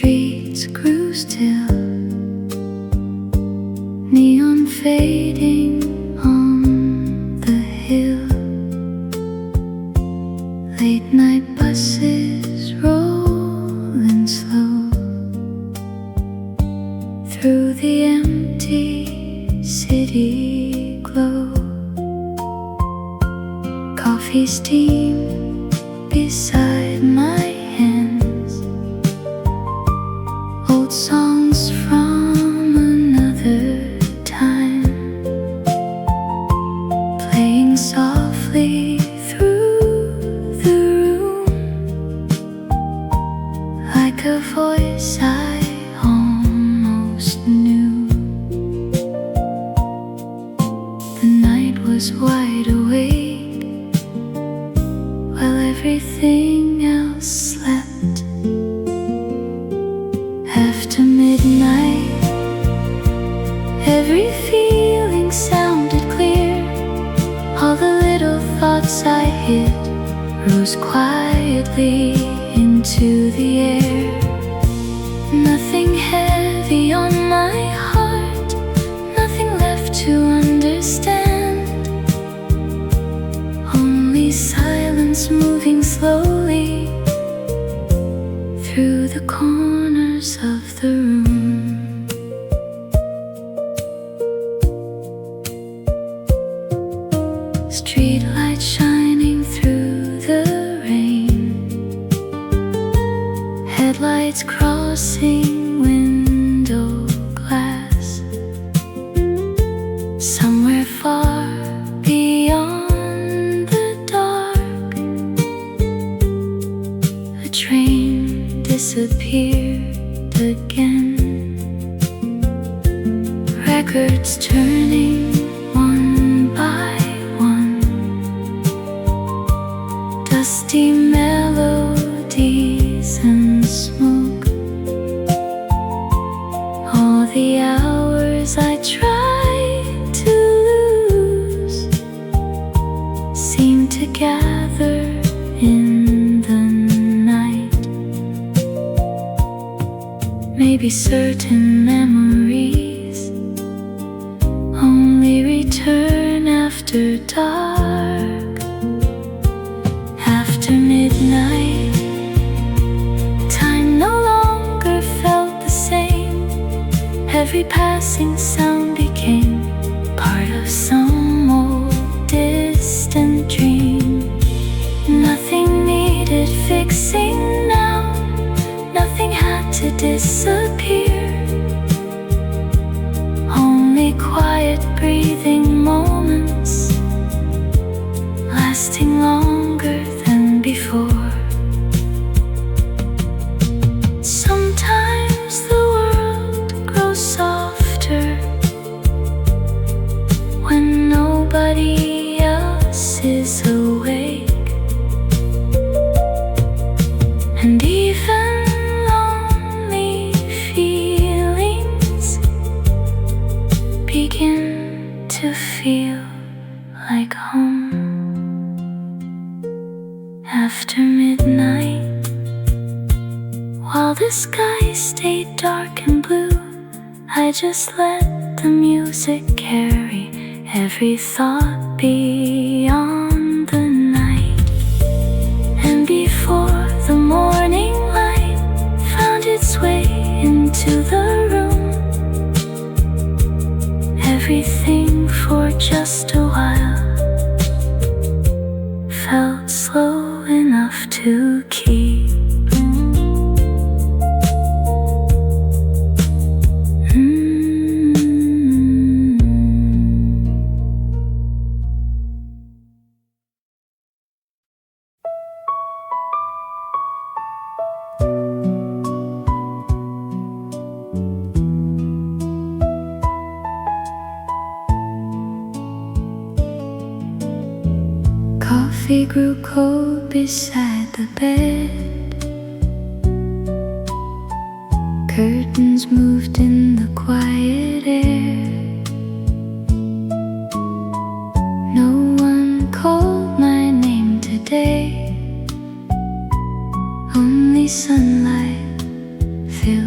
streets grew still, neon fading on the hill. Late night buses rolling slow through the empty city glow. Coffee steam beside my hands, old songs from another time, playing softly through the room, like a voice I almost knew. The night was wide awake while everything else slept. After midnight, every feeling sounded clear. All the little thoughts I hid rose quietly into the air. Nothing heavy on my heart, nothing left to understand, only silence moving slowly through the corners of the room. Street lights shining through the rain, headlights crossing window glass. Somewhere far beyond the dark, a train disappeared again. Records turning one by one, dusty melodies and smoke. All the hours I tried to lose seem to gather in the night. Maybe certain memories only return after dark. After midnight, time no longer felt the same. Every passing sound became part of some old distant dream. Nothing needed fixing now, nothing had to disappear, only quiet breathing moments lasting longer than before. Sometimes the world grows softer when nobody else is awake, and even lonely feelings begin to feel like home. After midnight, while the sky stayed dark and blue, I just let the music carry every thought beyond the night. And before the morning light found its way into the room, everything for just a while felt slow enough to keep. Coffee grew cold beside the bed, curtains moved in the quiet air. No one called my name today, only sunlight filled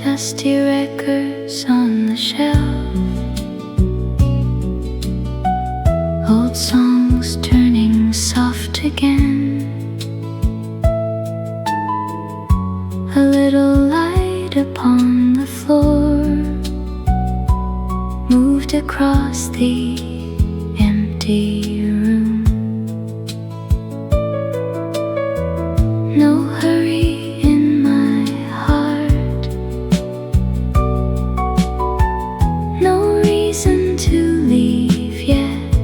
dusty records on the shelf, old songs turning soft again. A little light upon the floor moved across the empty room. No hurry in my heart, no reason to leave yet.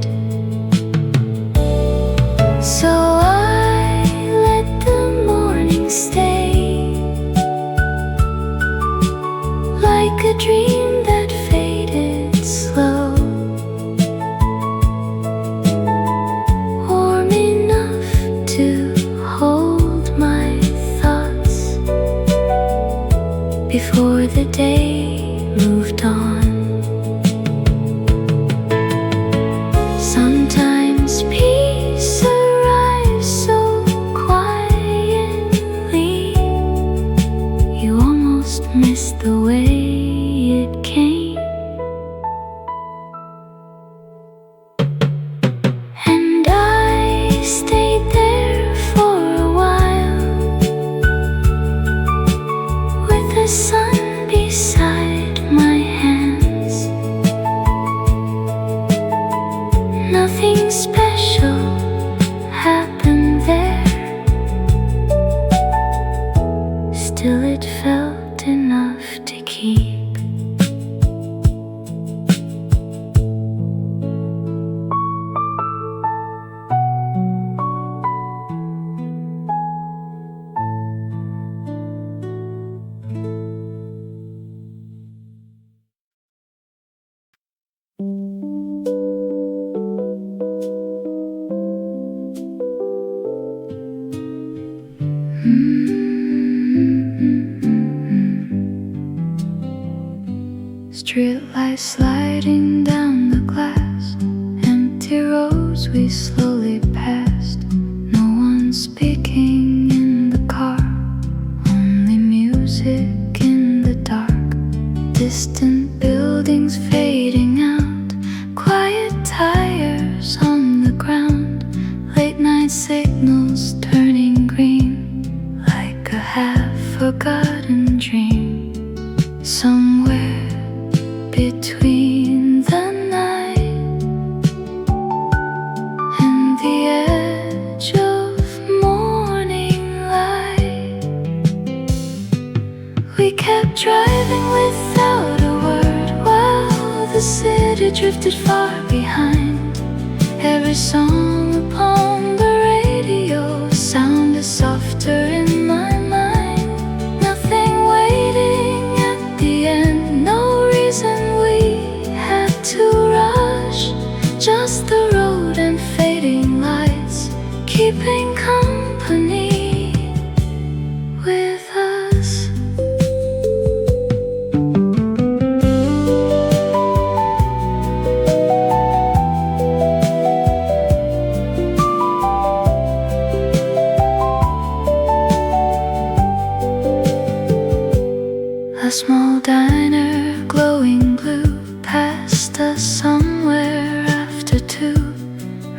So I let the morning stay, like a dream that faded slow, warm enough to hold my thoughts before the day moved on. Sometimes peace arrives so quietly, you almost miss the way it came. And I stayed there for a while, with the sun beside my hands. Nothing special happened there, still it felt enough to keep. Streetlights sliding down the glass, empty roads we slowly passed. No one speaking in the car, only music in the dark. Distant buildings fading out, quiet tires on the ground. Late night signals turning green, like a half-forgotten dream. Somewhere between the night and the edge of morning light, we kept driving without a word while the city drifted far behind. Every song upon the radio sounded softer in my mind. Nothing waiting at the end, no reason we had to rush. Just the road and fading lights keeping company with us. A small diner glowing blue passed us somewhere after 2.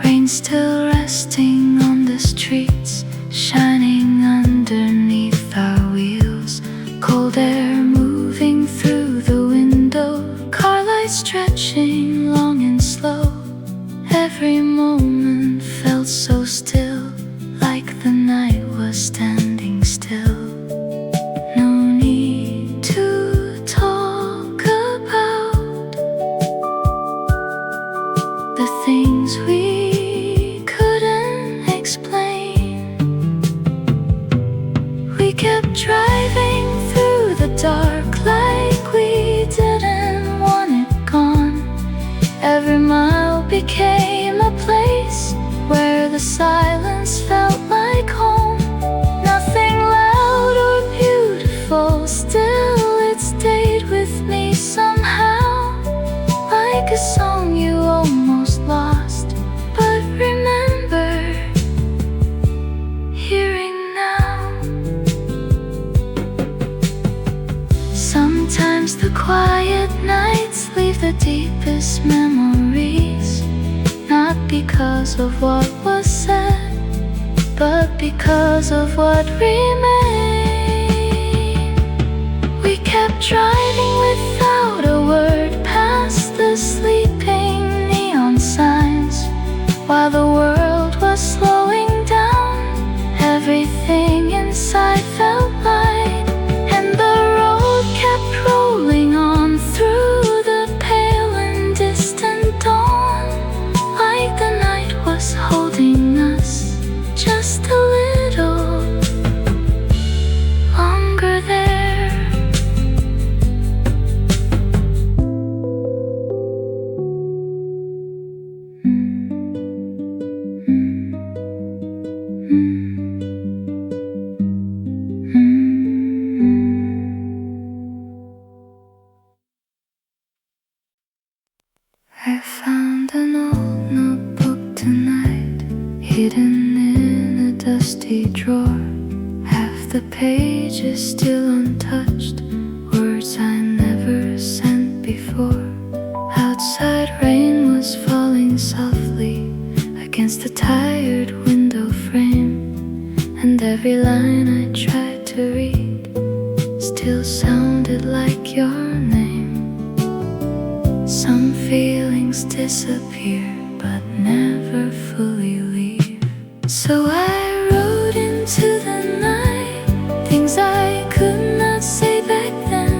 Rain still resting on the streets, shining underneath our wheels. Cold air moving through the window, car lights stretching long and slow. Every moment felt so still, like the night was standing still. No need to talk about the things we couldn't explain. We kept driving through the dark, Sometimes the quiet nights leave the deepest memories, not because of what was said, but because of what remained. We kept driving without a word past the sleeping neon signs, while the world was slowing down. Everything inside felt light, and the road kept rolling on through the pale and distant dawn, like the night was holding us just a little longer there. I found an old notebook tonight, hidden in a dusty drawer. Half the pages still untouched, words I never sent before. Outside rain was falling softly against the tired window frame, and every line I tried to read still sounded like your name. Some feelings disappear but never fully leave. So I wrote into the night things I could not say back then,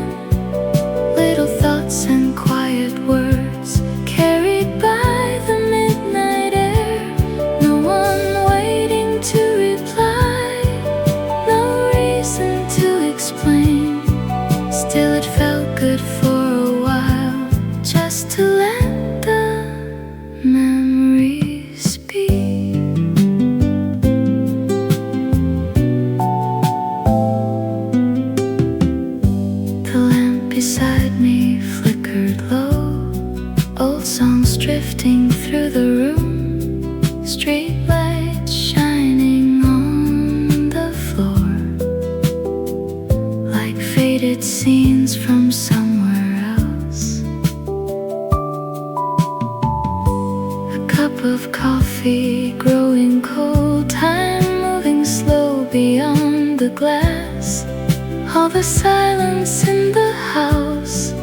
little thoughts and quiet words carried by the midnight air. No one waiting to reply, no reason to explain. Still it felt good for a while, just to let the memories be. The lamp beside me flickered low, old songs drifting through the room, street lights shining on the floor, like faded scenes from somewhere else. A cup of coffee growing cold, time moving slow beyond the glass. All the silence in the house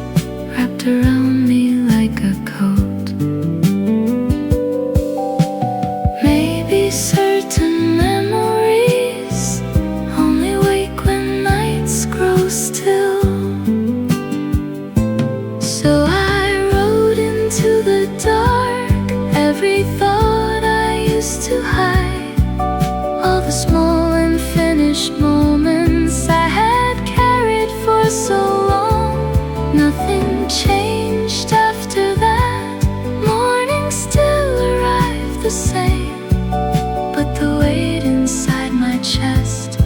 wrapped around me like a coat. Maybe certain memories only wake when nights grow still. So I wrote into the dark every thought I used to hide, all the small unfinished moments I had carried for so long. Nothing changed after that. Morning still arrived the same, but the weight inside my chest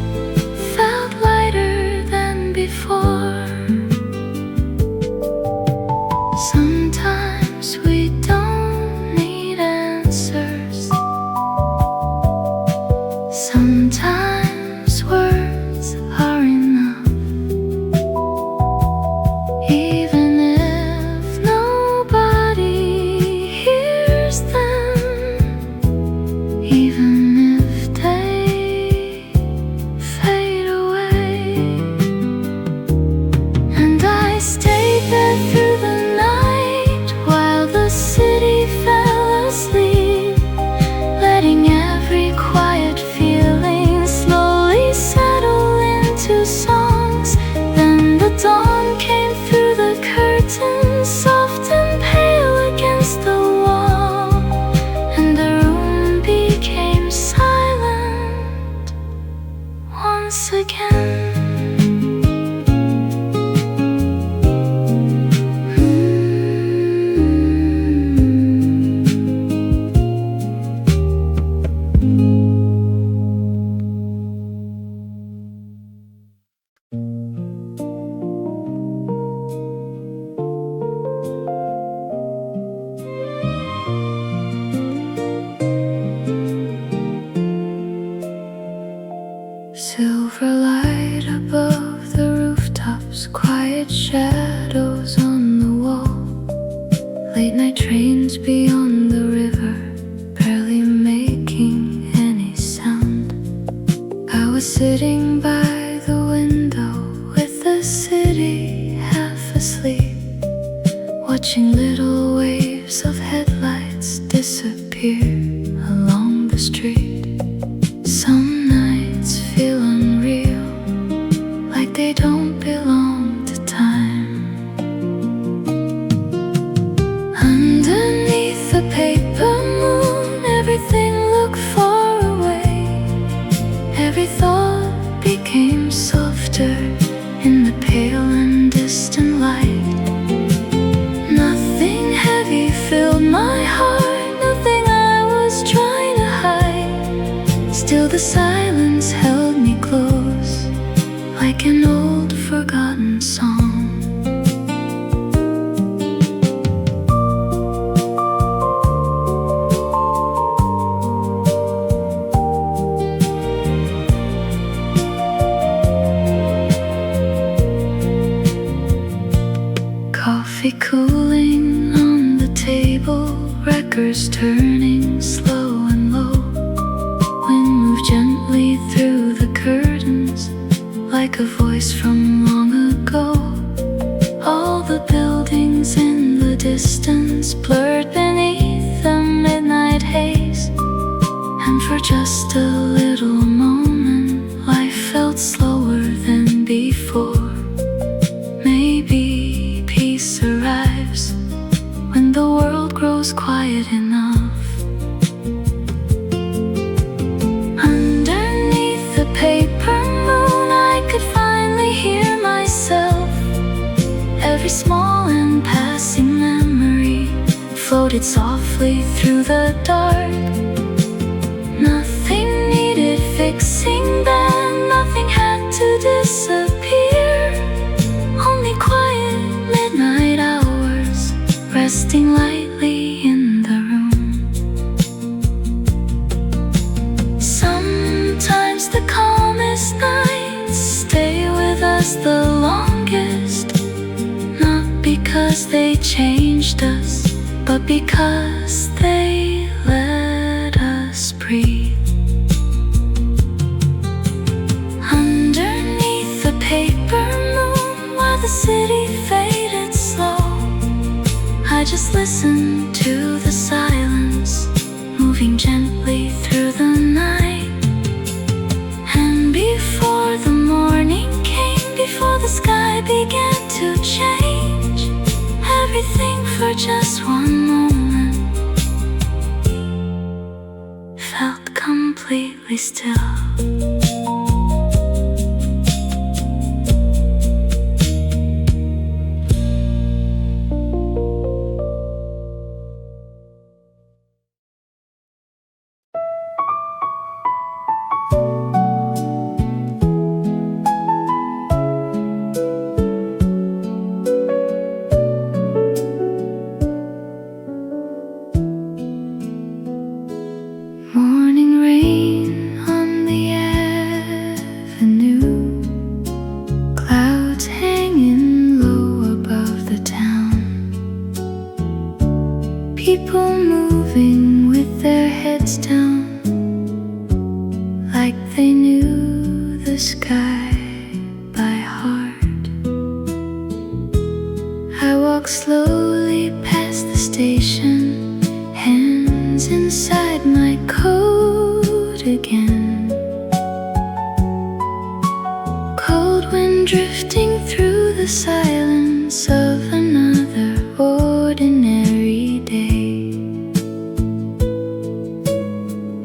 felt lighter than before. Sometimes we don't need answers. Sometimes words are enough, even if nobody hears them, even if they fade away. And I stayed there through the night while the city fell asleep, letting every quiet feeling slowly settle into songs. Then the dawn came through the curtains, soft and pale against the wall, and the room became silent once again. white shadows on the wall. Late night trains beyond the river, barely making any sound. I was sitting by the window with the city half asleep, watching little waves of headlights disappear along the street. Some nights feel unreal, like they don't belong to time. Underneath the paper moon, everything looked far away. Every thought became softer in the pale and distant light. Nothing heavy filled my heart, nothing I was trying to hide. Still the silence held me close, like an old forgotten song. Coffee cooling on the table, records turning slow and low. Wind moved gently through the curtains, like a voice from long ago. All the buildings in the distance blurred beneath the midnight haze. And for just a little moment, life felt slower than before. Maybe peace arrives when the world grows quiet enough. Underneath the paper moon, I could finally hear myself. Every small and passing memory floated softly through the dark. Nothing needed fixing then, nothing had to disappear. Only quiet midnight hours resting lightly in the room. Sometimes the calmest nights stay with us the longest, not because they changed us, but because they let us breathe. Underneath the paper moon, while the city faded slow, I just listened to the silence moving gently through the night. And before the morning came, before the sky began to change, everything for just one moment felt completely still. Morning rain on the avenue, clouds hanging low above the town, people moving with their heads down, like they knew the sky by heart. I walk slowly past the station, hands inside my coat again. Cold wind drifting through the silence of another ordinary day.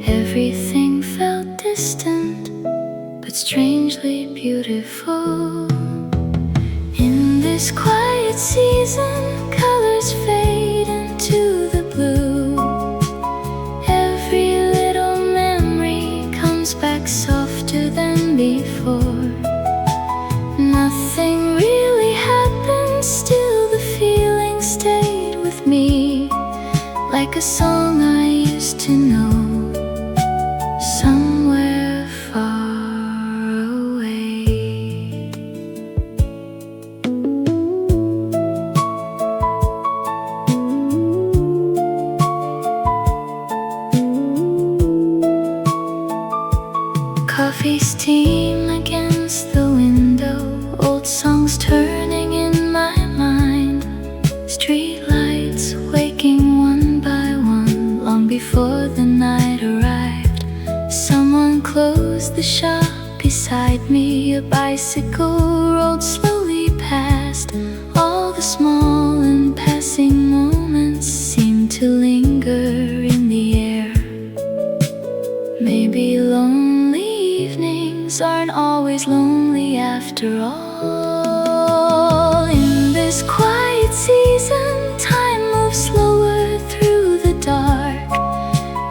Everything felt distant, but strangely beautiful. In this quiet season, colors fade into the blue. Every little memory comes back softer than before. Nothing really happened, still the feeling stayed with me, like a song I used to know, somewhere far away. a bicycle rolled slowly past. All the small and passing moments seem to linger in the air. Maybe lonely evenings aren't always lonely after all. In this quiet season, time moves slower through the dark.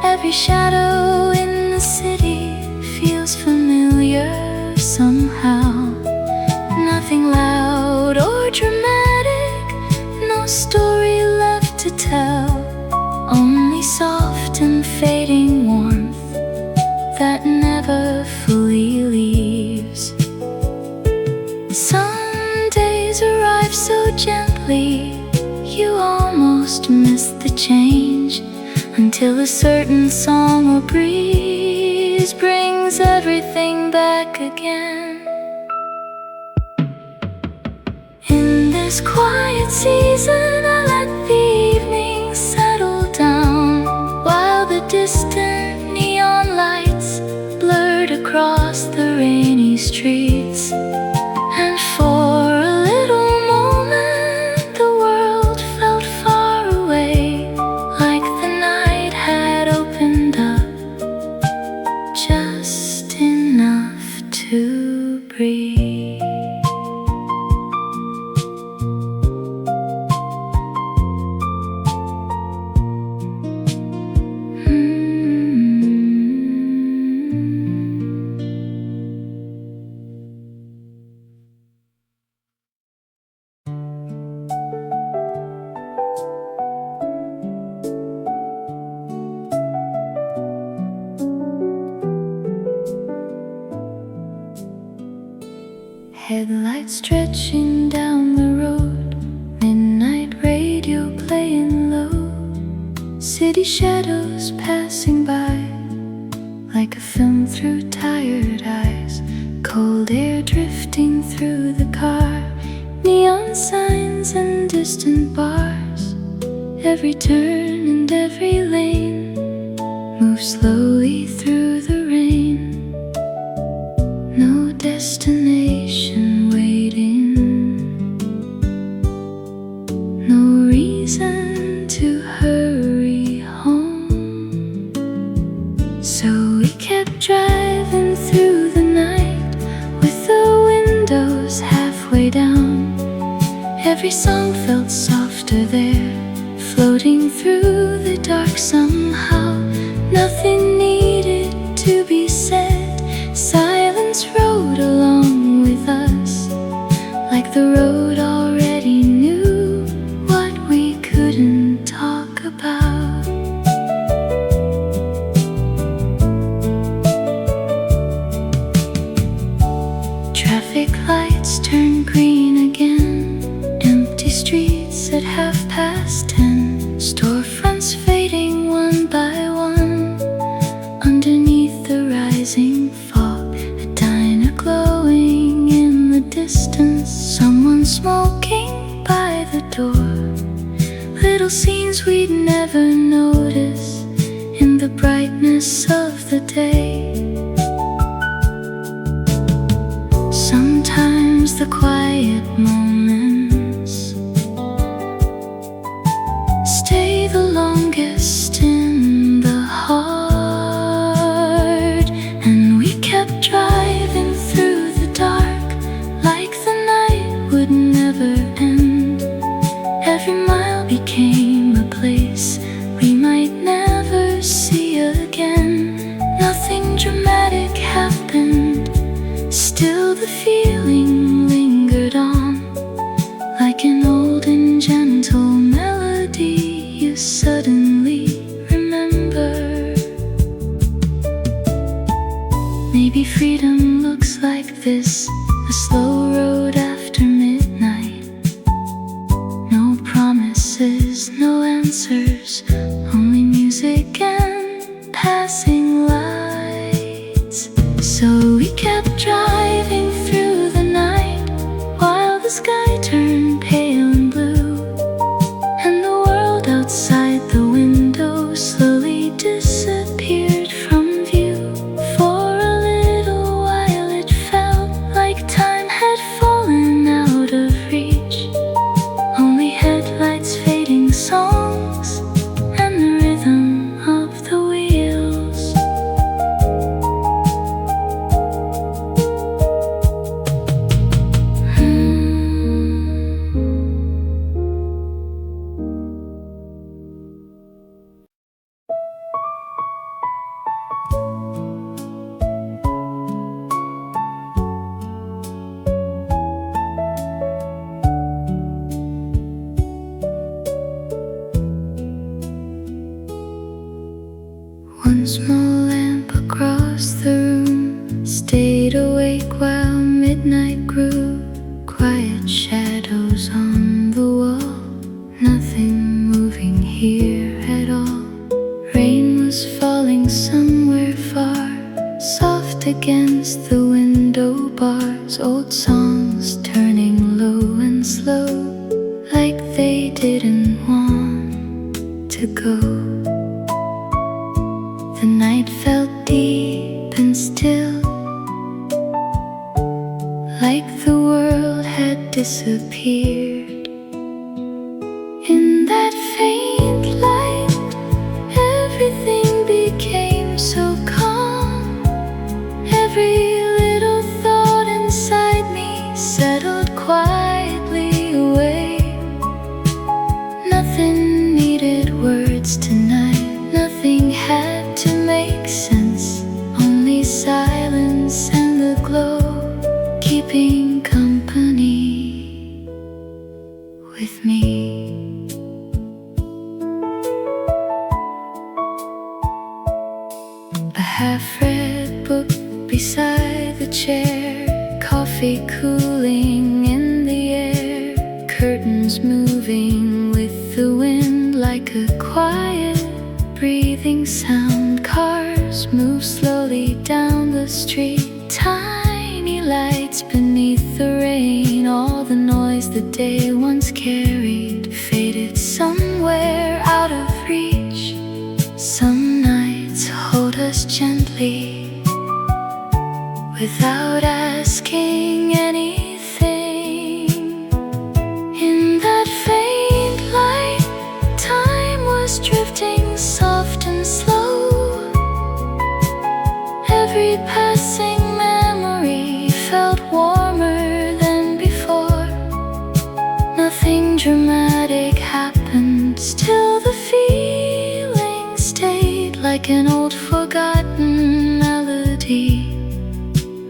Every shadow in the city feels familiar somehow. Nothing loud or dramatic, no story left to tell, only soft and fading warmth that never fully leaves. Some days arrive so gently, you almost miss the change, until a certain song or breeze brings everything back again. In this quiet season, I let the evening settle down, while the distant neon lights blurred across the rainy streets. And for a little moment, the world felt far away, like the night had opened up just enough to breathe. Headlights stretching down the road, midnight radio playing low, city shadows passing by, like a film through tired eyes, cold air drifting through the car, neon signs and distant bars. Every turn and every lane moves slowly through the rain. No destination waiting, no reason to hurry home. So we kept driving through the night, with the windows halfway down. Every song felt softer there, floating through the dark somehow. Nothing needed to be said, silence rode along with us, like the road already knew what we couldn't talk about. Traffic lights turn green again, empty streets at 10:30, storefronts fading one by one. Underneath the rising fog, a diner glowing in the distance, someone smoking by the door. Little scenes we'd never notice in the brightness of the day. Sometimes the quiet moments stay the longest in the heart. And we kept driving through the dark, like the night would never end. Every mile became a place we might never see again. Nothing dramatic happened, still the feeling lingered on, like an old and gentle melody you suddenly remember. Maybe freedom looks like this, a slow road after midnight. No promises, no answers, only music and passing lights. So we kept driving through the night, while the sky turned pale and blue, and the world outside the window slowly disappeared from view. For a little while it felt like slow, like they didn't want to go. The night felt deep and still, like the world had disappeared. In that faint light, everything became so calm. Every little thought inside me settled quietly away. Nothing needed words tonight, nothing had to make sense. Only silence and the glow, keeping company with me. A half-read book beside the chair, coffee cooling in the air, curtains moving with the wind like a quiet breathing sound. Cars move slowly down the street, tiny lights beneath the rain. All the noise the day once carried faded somewhere out of reach. Some nights hold us gently without asking anything. In that faint light, time was drifting soft and slow. Every passing memory felt warmer than before. Nothing dramatic happened, still the feeling stayed like an old forgotten melody,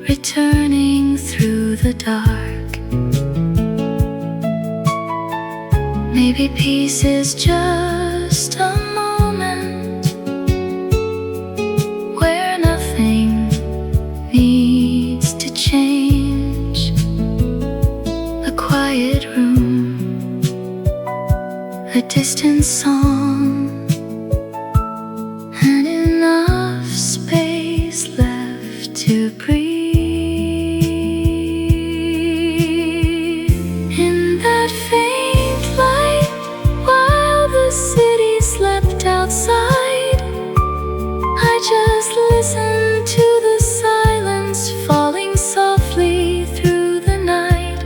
returning through the dark. Maybe peace is just a moment where nothing needs to change. A quiet room, a distant song, and enough space left to breathe. In that faint light, while the city slept outside, I just listened to the silence falling softly through the night.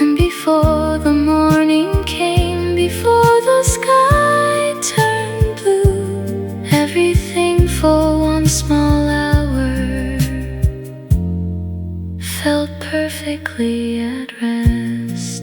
And before the morning came, before the sky turned blue, everything for one small hour felt perfectly at rest.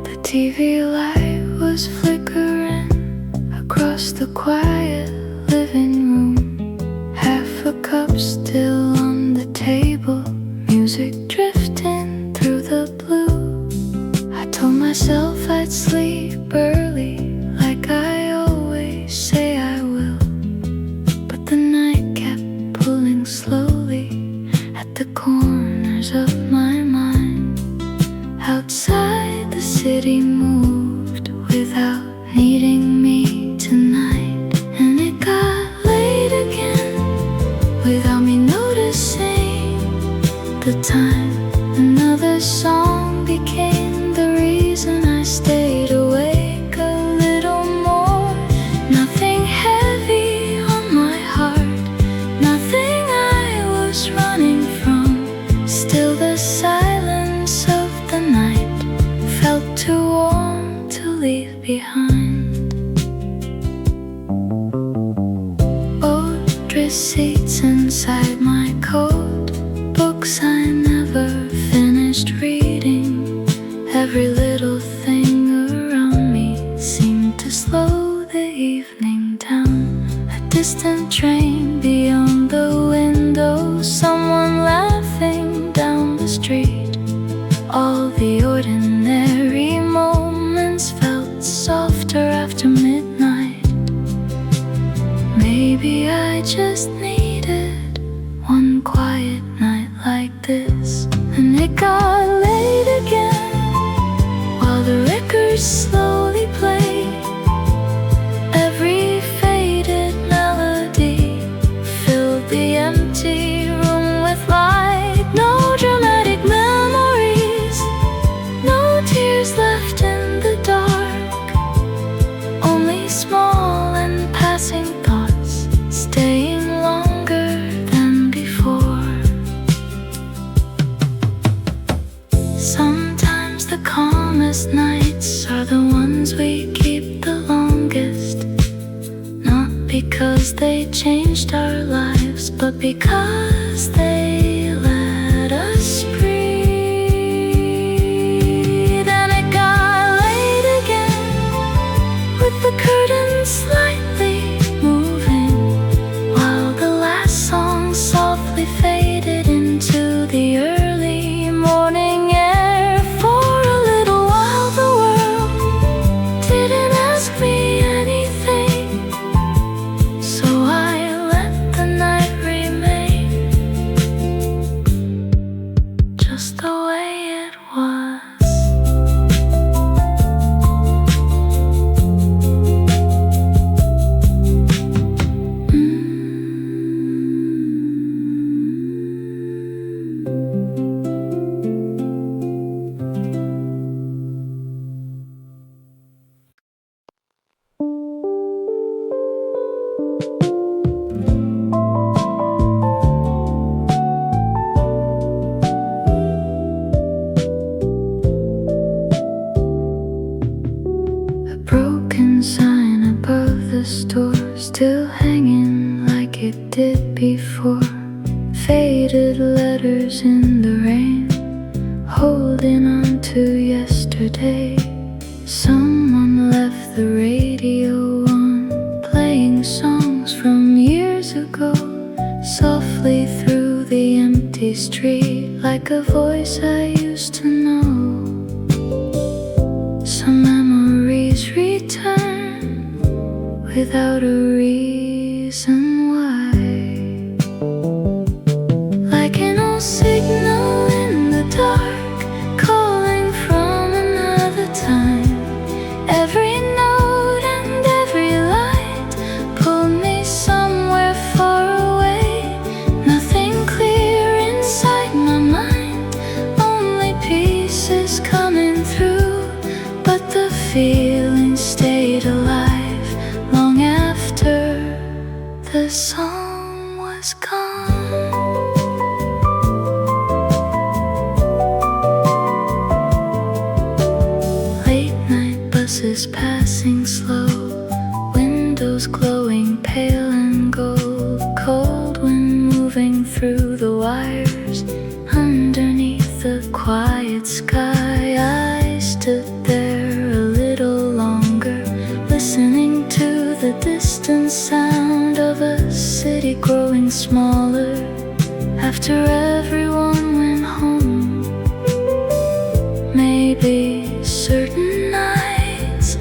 The TV light was flickering across the quiet living room. Half a cup still on the table, music drifting through the blue. I told myself I'd sleep early, like I always say I will. But the night kept pulling slowly at the corners of my mind. Outside, the city moved without needing me tonight. And it got late again without me noticing the time. Another song became the reason I stayed awake a little more. Nothing heavy on my heart, nothing I was running from. Still the silence of the night felt too warm to leave behind. Old receipts inside my coat, books I never finished reading. Every little thing around me seemed to slow the evening down. A distant train beyond the window, someone laughing down the street. All the ordinary moments felt softer after I just needed one quiet night like this. And it got late again while the records slowly played. Every faded melody filled the empty room with light. No dramatic memories, no tears left in the dark, only small and passing thoughts staying longer than before. Sometimes the calmest nights are the ones we keep the longest, not because they changed our lives, but because they let us breathe. And it got late again with the curtains slightly moving, while the last song softly faded into the early morning air. For a little while the world didn't ask me anything, so I let the night remain just the way it was. A broken sign above the store, still hanging like it did before. Faded letters in the rain, holding on to yesterday. Someone left the radio on, playing songs from years ago, softly through the empty street, like a voice I used to know. Some memories return without a reason why, like an old signal in the dark, calling from another time. Every note and every light pulled me somewhere far away. Nothing clear inside my mind, only pieces coming through, but the feeling stayed alive long after the song was gone. Late night buses passing slow, windows glowing pale and gold, cold wind moving through the wires. Underneath the quiet sky, I stood there a little longer, listening to the distant sound of a city growing smaller after everyone went home. Maybe certain nights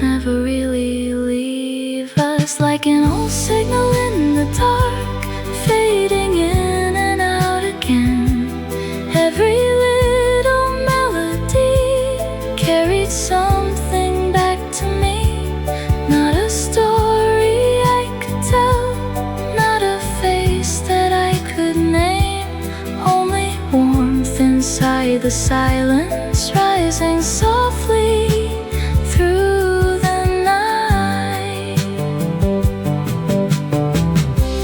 never really leave us, like an old signal in the dark, fading in and out again. Every little melody carried something back to me, not a story I could tell, not a face that I could name, only warmth inside the silence, rising softly through the night.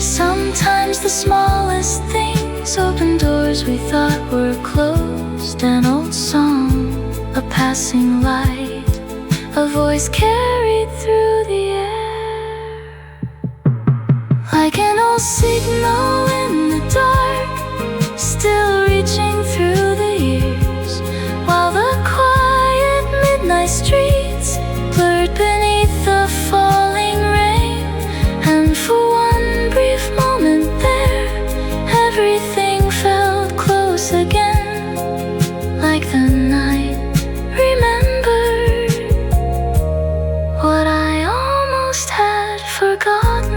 Sometimes the smallest things open doors we thought were closed. An old song, a passing light, a voice carried through the air, like an old signal in the dark, still reaching through the years, while the quiet midnight streets blurred beneath the falling rain. And for one brief moment there, everything felt close again, like the night remembered what I almost had forgotten.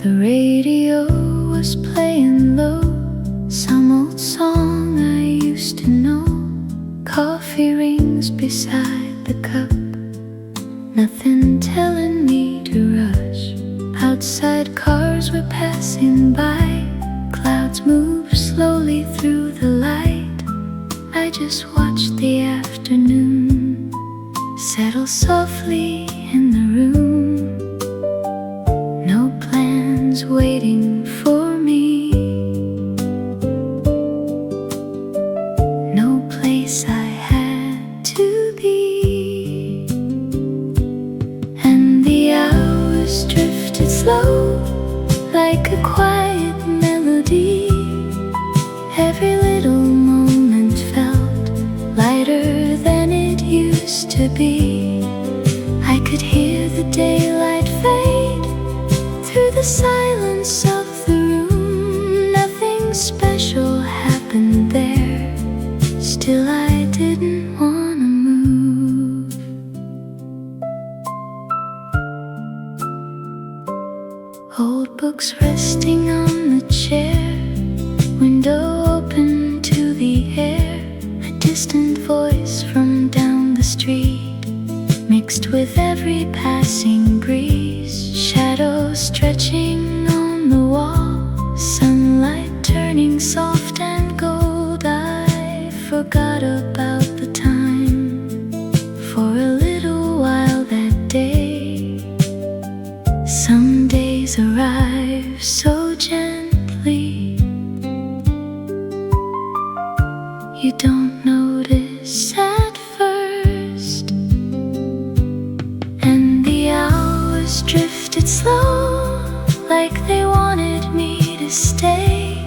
The radio was playing low, some old song I used to know. Coffee rings beside the cup, nothing telling me to rush. Outside cars were passing by, clouds moved slowly through the light. I just watched the afternoon settle softly in the room. No plans waiting for me, no place I had to be. And the hours drifted slow, like a quiet melody. Every little moment felt lighter than it used to be. I could hear the daylight fade through the silence of the room. Nothing special happened there, still I didn't wanna move. Old books resting on the chair, window open to the air. A distant voice from down the street, mixed with every passing breeze. Shadows stretching on the wall, sunlight turning soft and gold. I forgot about the time for a little while that day. Some days arrive so gently, you don't notice at first. And the hours drifted slow, like they wanted me to stay.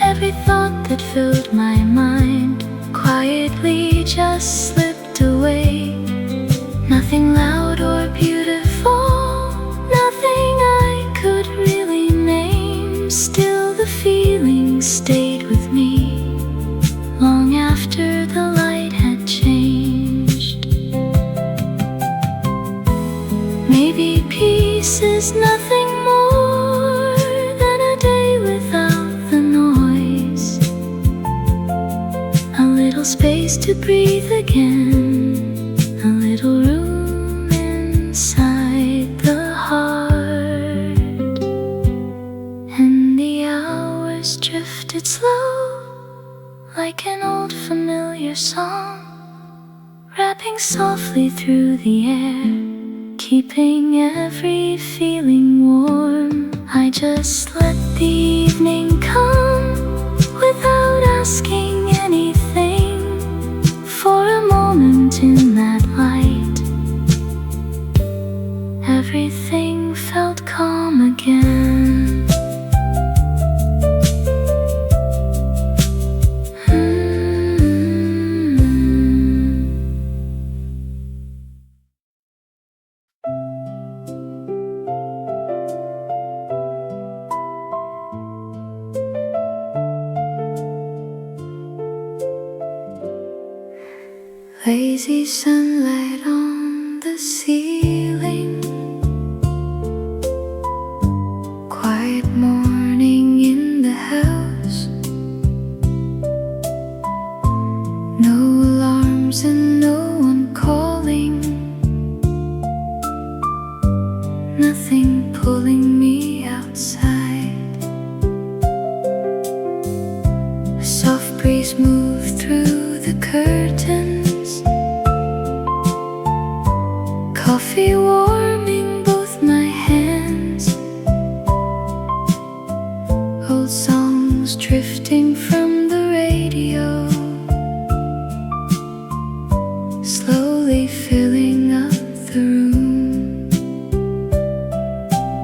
Every thought that filled my mind quietly just slipped away. Nothing loud or beautiful, nothing I could really name. Still the feeling stayed with me long after the light had changed. Maybe peace is nothing more than a day without the noise, a little space to breathe again, a little room inside the heart. And the hours drifted slow, like an old familiar song, wrapping softly through the air, keeping every feeling warm. I just let the evening come without asking anything. For a moment in that light, everything felt calm again. Lazy sunlight on the ceiling, quiet morning in the house. No alarms and no one calling, nothing pulling me outside. A soft breeze moved through the curtains, coffee warming both my hands. Old songs drifting from the radio, slowly filling up the room.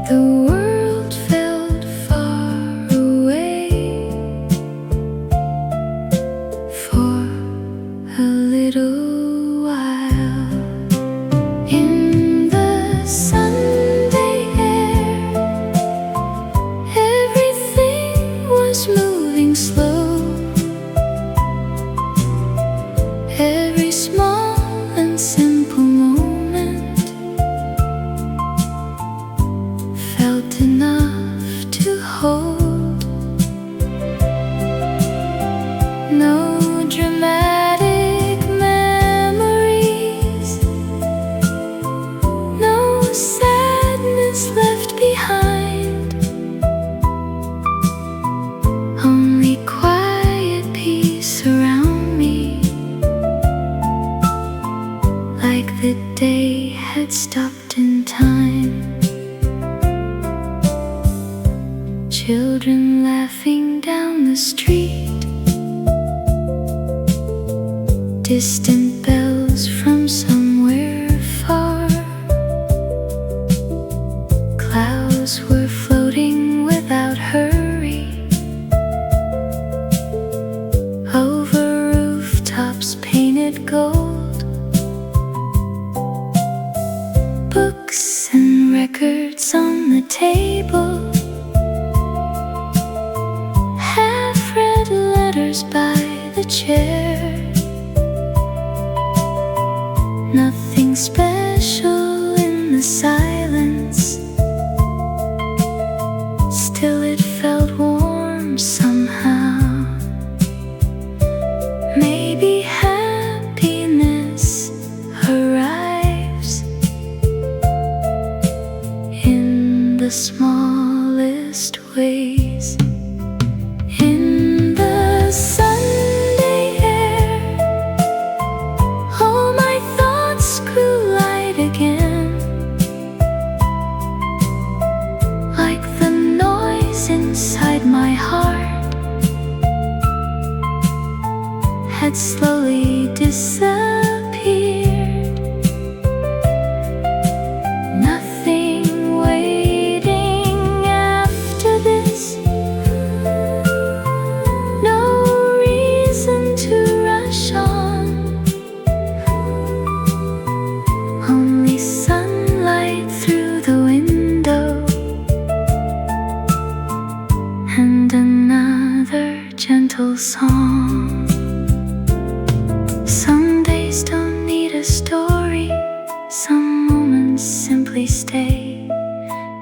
The world felt far away for a little while. In the Sunday air, everything was moving slow. Every small and simple moment felt enough. hold. No dramatic memories, no sadness left behind, only quiet peace around me, like the day had stopped in time. Children laughing down the street, distant bells from somewhere far. Clouds were floating without hurry over rooftops painted gold. Books and records on the table, half-read letters by the chair. Nothing special in the silence, still it felt warm somehow. Maybe happiness arrives in the smallest ways. In the Sunday air, all my thoughts grew light again, like the noise inside my heart had slowly disappeared. Nothing waiting after this, no reason to rush on, only sunlight through the window and another gentle song. Some days don't need a story, some moments simply stay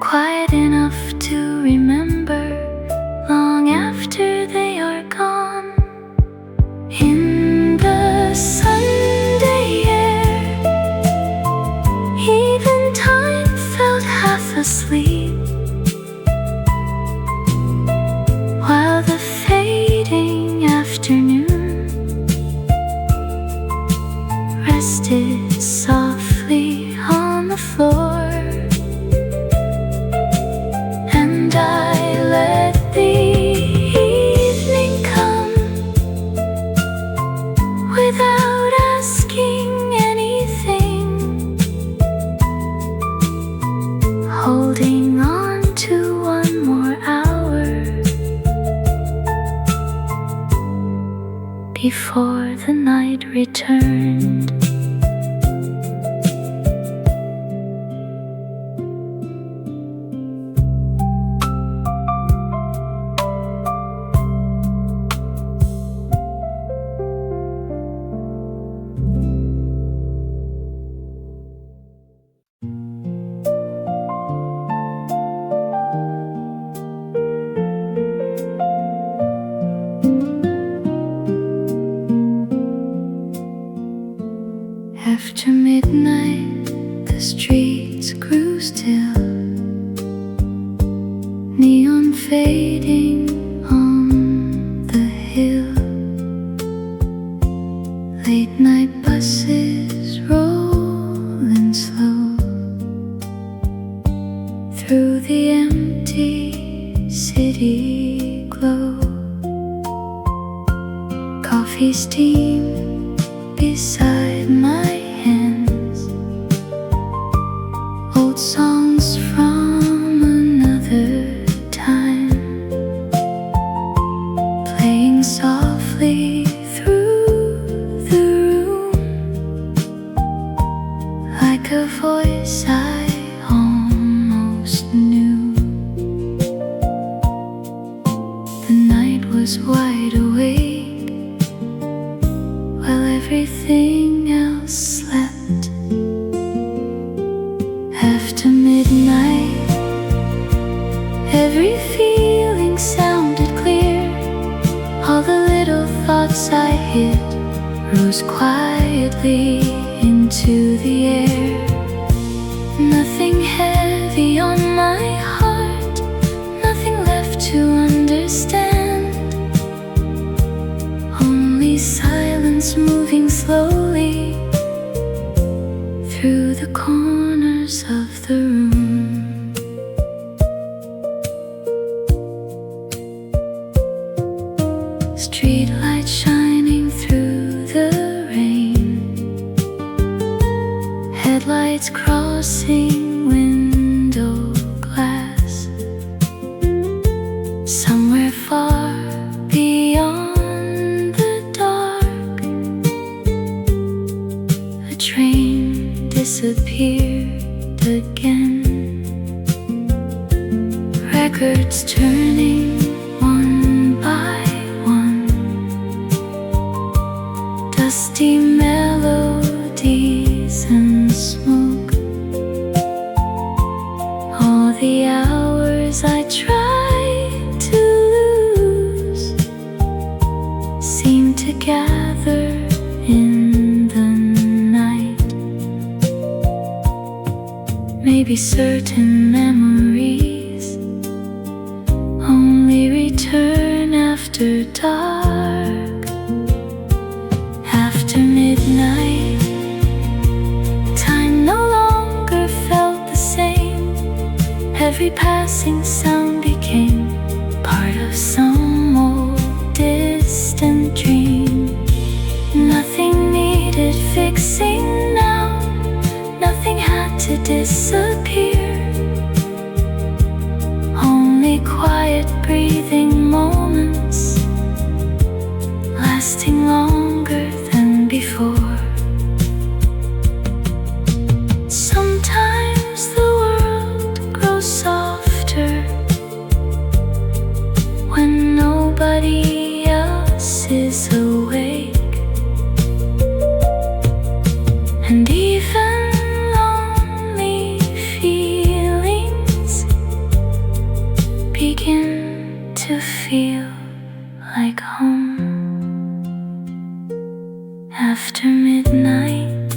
quiet enough to remember long after they are gone. In the Sunday air, even time felt half asleep, while the fading afternoon rested softly on the floor. And I let the evening come without asking anything, holding on to one more hour before the night returned. After midnight, the streets grew still, neon fading on the hill. Late night buses rolling slow through the empty city glow. Coffee steam beside my hands, old songs from another time, playing softly through the room, like a voice I almost knew. The night was wide awake while everything else slept. After midnight, every feeling kiss I hid rose quietly into the air. Nothing heavy on my heart, nothing left to understand. Only silence moving slowly through the corners of the room. Street lights shining through the rain, headlights crossing window glass. Somewhere far beyond the dark, a train disappeared again. Records turning one by one, dusty melodies and smoke. All the hours I tried to lose seem to gather in the night. Maybe certain memories only return after dark. After midnight, time no longer felt the same. Every passing sound became part of some old distant dream. Nothing needed fixing now, nothing had to disappear. Only quiet breathing moments lasting longer than before. Sometimes the world grows softer when nobody else is awake, and even lonely feelings begin to feel like home. After midnight,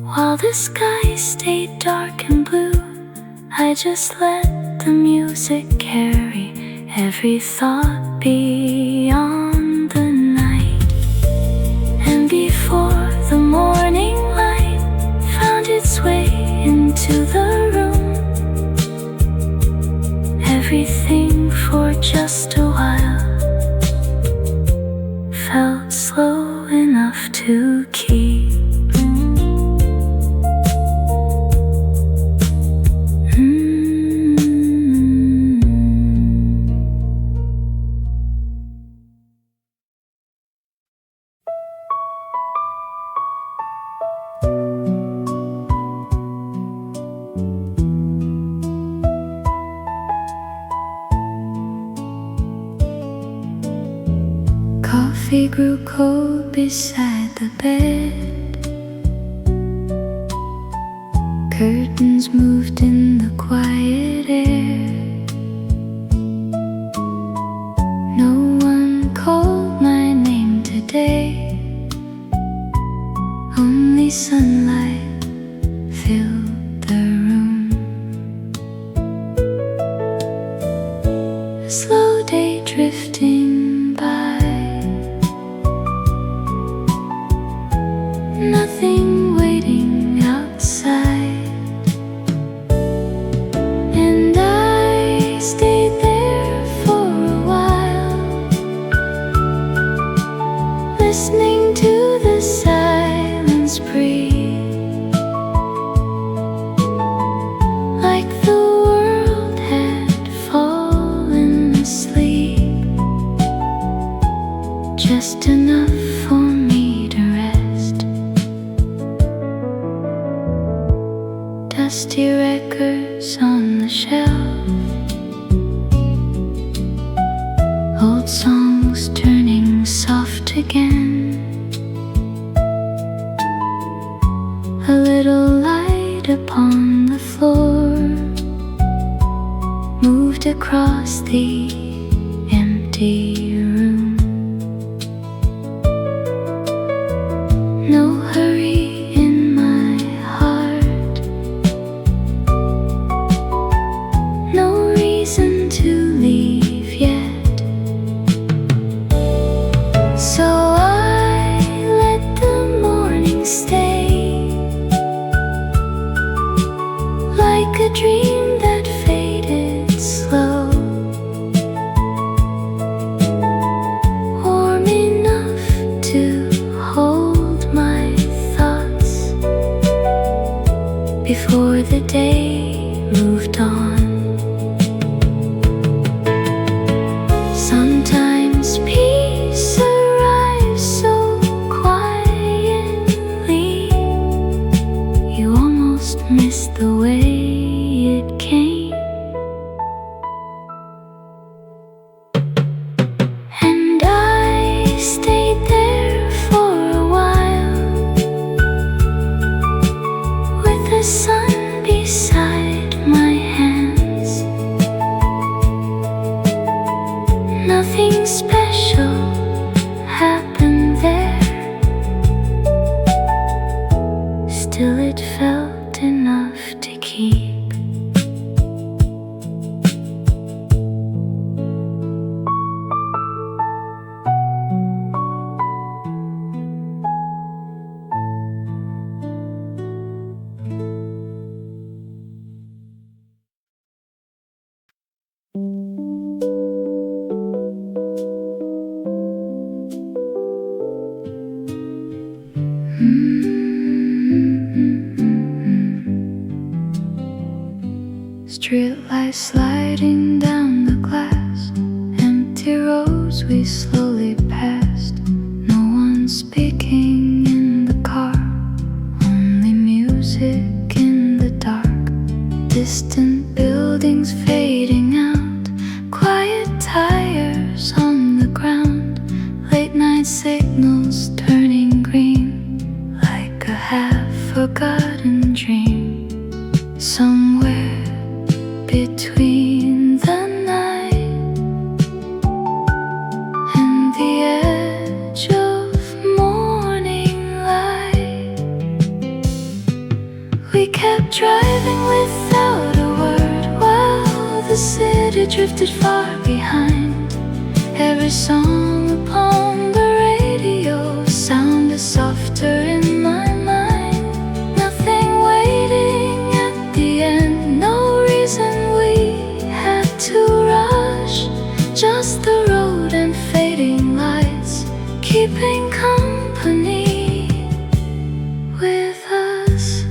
while the sky stayed dark and blue, I just let the music carry every thought beyond the night. And before the morning light found its way into the room, everything for just a while felt slow enough to keep. Coffee grew cold beside the bed. Curtains moved in the quiet air. No one called my name today, only sunlight filled the room. A slow day drifting by, nothing waiting outside, and I stayed there for a while, listening to the silence breathe, like the world had fallen asleep, just enough for me to rest. Dusty records on the shelf, old songs turning soft again. A little light upon the floor moved across the empty room. Eyes sliding down the glass, empty roads we slowly passed. No one speaking in the car, only music in the dark. Distant buildings fading out, quiet tires on the ground. Late night signals turning green, like a half-forgotten dream. Somewhere between the night and the edge of morning light, we kept driving without a word while the city drifted far behind. Every song upon the radio sounded softer in my mind. Nothing waiting at the end, no reason we had to rush. Just the road and fading lights keeping company with us.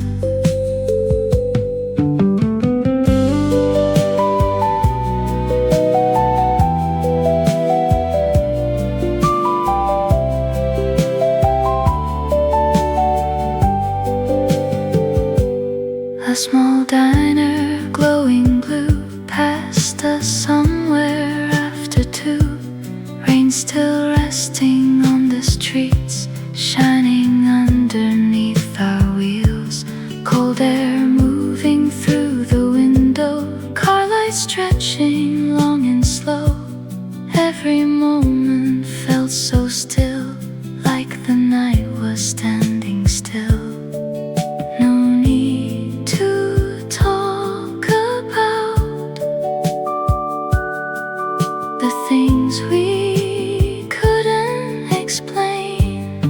A small diner, glowing blue, passed us somewhere after 2. Rain still resting on the streets, shining underneath our wheels. Cold air moving through the window, car lights stretching long and slow. Every moment felt so still, like the night was standing still. Things we couldn't explain.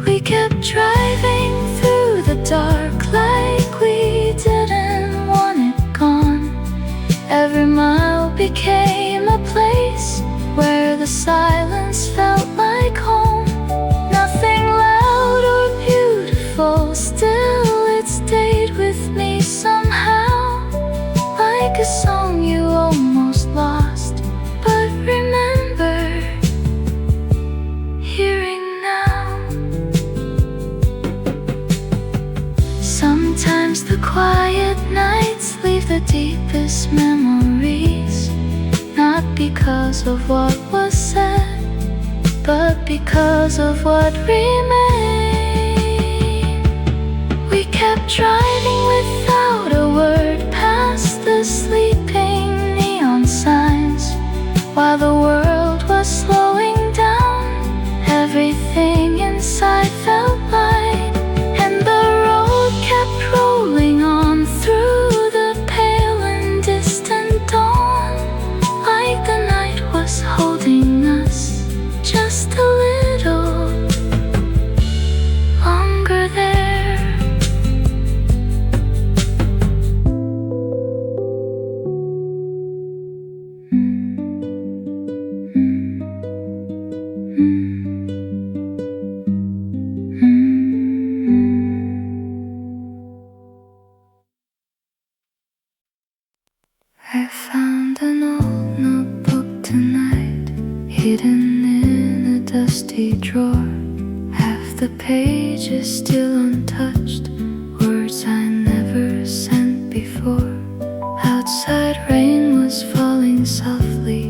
We kept driving through the dark like we didn't want it gone. Every mile became a place where the silence felt like home. Nothing loud or beautiful, still it stayed with me somehow. Like a song you almost lost, but remember hearing now. Sometimes the quiet nights leave the deepest memories, not because of what was said, but because of what remained. We kept driving without a word past the sleeping neon signs, while the world was slowing down. Everything inside felt light, and the road kept rolling on through the pale and distant dawn, like the night was holding us just a little longer there. I found an old notebook tonight, hidden in a dusty drawer. Half the pages still untouched, words I never sent before. Outside rain was falling softly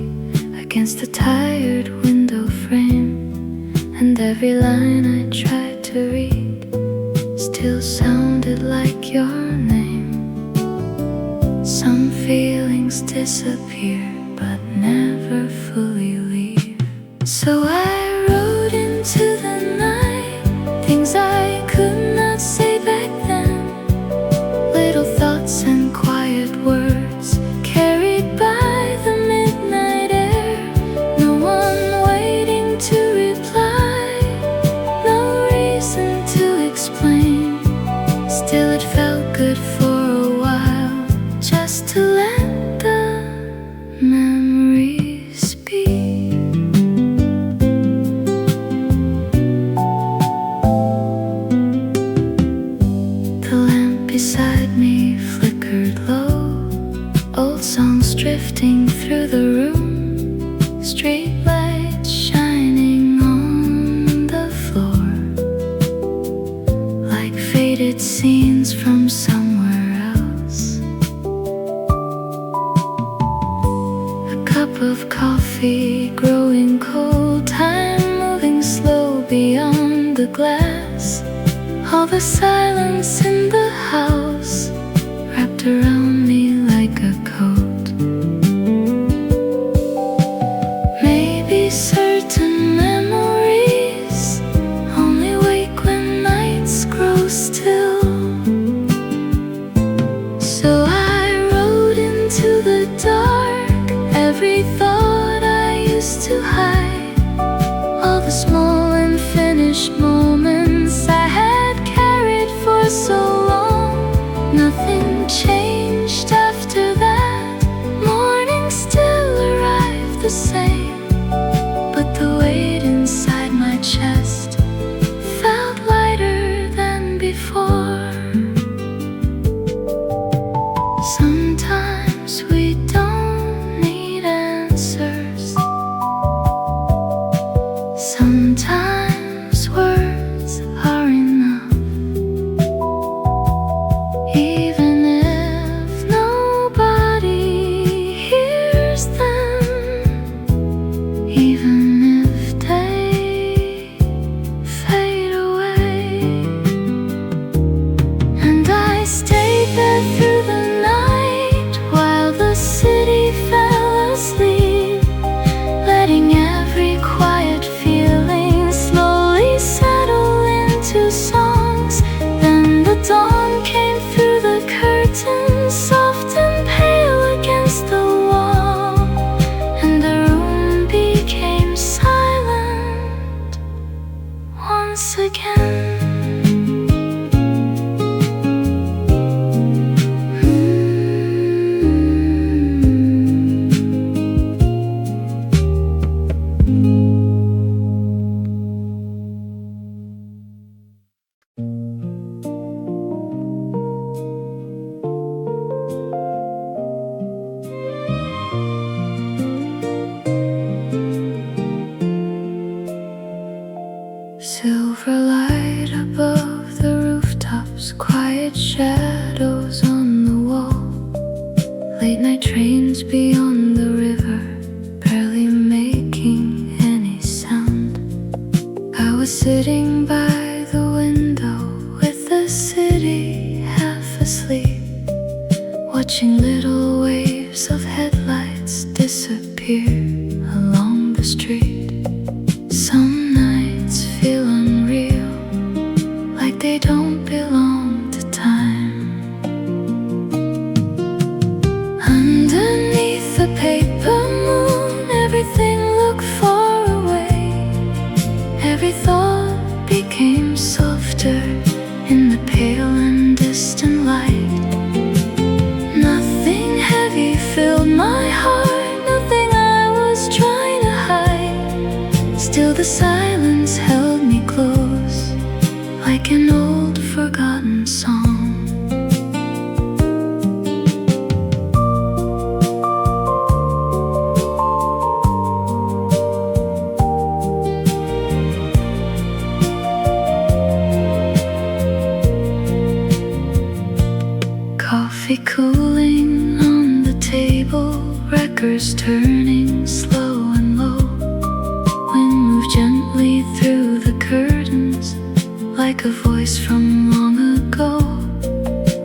against the tired window frame, and every line I tried to read still sounded like your name. Some feelings disappear but never fully leave. So I wrote into the night things I could not say back then, little thoughts and quiet words carried by the midnight air. No one waiting to reply, no reason to explain. Still it felt good for a while, just to let the memories be. drifting through the room, streetlights shining on the floor, like faded scenes from somewhere else. A cup of coffee growing cold, time moving slow beyond the glass. All the silence in the house wrapped around me like a coat. Maybe certain memories only wake when nights grow still. So I rode into the dark, every thought I used to hide, all the small unfinished moments I had carried for so long. Nothing changed after that. Morning still arrived the same, but the weight inside my chest felt lighter than before. Sometimes we don't need answers. Sometimes words are enough. Even if nobody hears them, even if they fade away. And I stayed there through the night while the city fell asleep, letting every quiet feeling slowly settle into songs. Then the dawn came through the curtains, soft and pale against the wall, and the room became silent once again. Silver light above the rooftops, quiet shadows on the wall, late night trains beyond the river, barely making any sound. I was sitting by the window with the city half asleep, watching little waves of headlights disappear along the street. Some nights feel unreal, like they don't belong to time. Underneath the paper moon, everything looked far away. Every thought became softer in the pale and distant light. Nothing heavy filled my heart, nothing I was trying to hide. Still the silence held me close, like an old forgotten song. Coffee cooling on the table, records turning slow and low. Wind moved gently through the curtains, like a voice from long ago.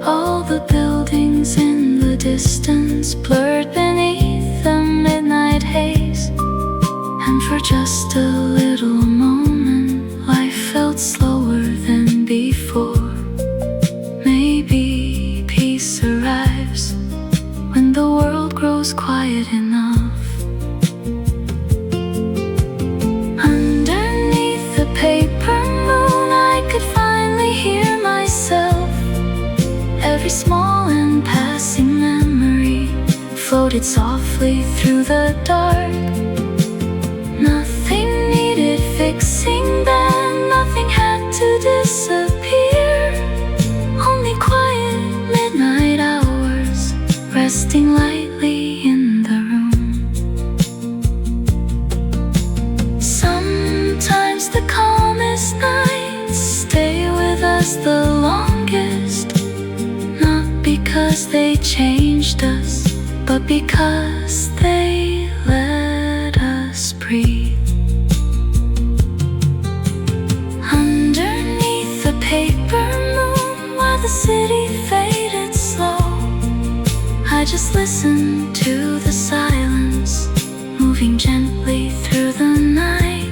All the buildings in the distance blurred beneath the midnight haze, and for just a little moment life felt slower than before. Maybe peace arrives when the world grows quiet enough. Underneath the paper moon, I could finally hear myself. Every small and passing memory floated softly through the dark. Nothing needed fixing then, nothing had to disappear. Only quiet midnight hours resting lightly in changed us, but because they let us breathe. Underneath the paper moon, while the city faded slow, I just listened to the silence moving gently through the night.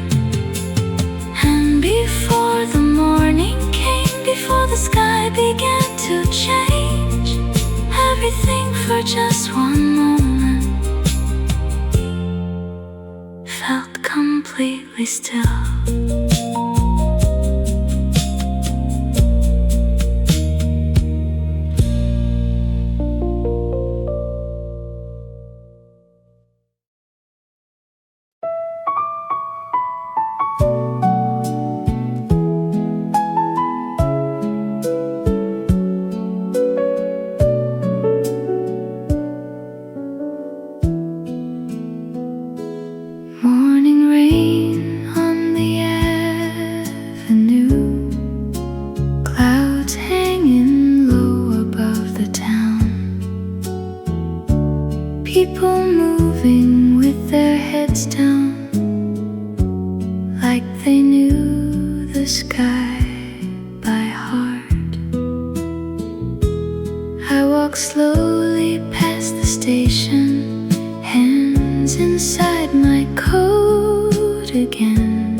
And before the morning came, before the sky began to change, everything for just one moment felt completely still. Morning rain on the avenue, clouds hanging low above the town, people moving with their heads down, like they knew the sky by heart. I walk slowly past the station, hands inside my coat again.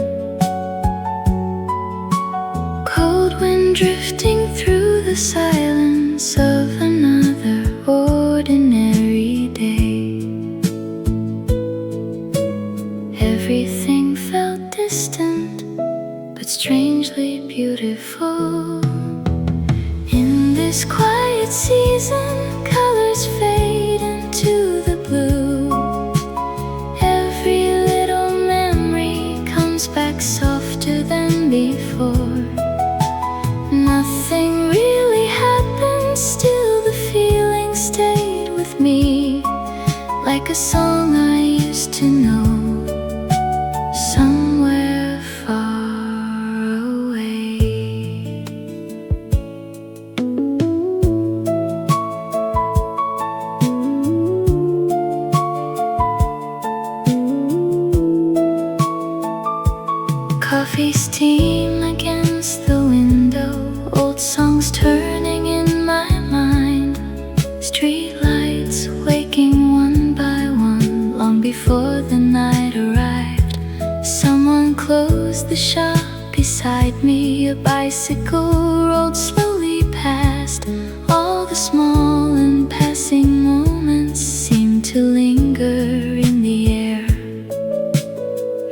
Cold wind drifting through the silence of another ordinary day. Everything felt distant, but strangely beautiful. In this quiet season, colors fade into the blue. Every little memory comes back softer than before. Nothing really happened, still the feeling stayed with me, like a song I used to know, somewhere far away. Coffee steam against the window, old songs turning in my mind, street lights waking one by one, long before the night arrived. Someone closed the shop beside me, a bicycle rolled slowly past. All the small and passing moments seemed to linger in the air.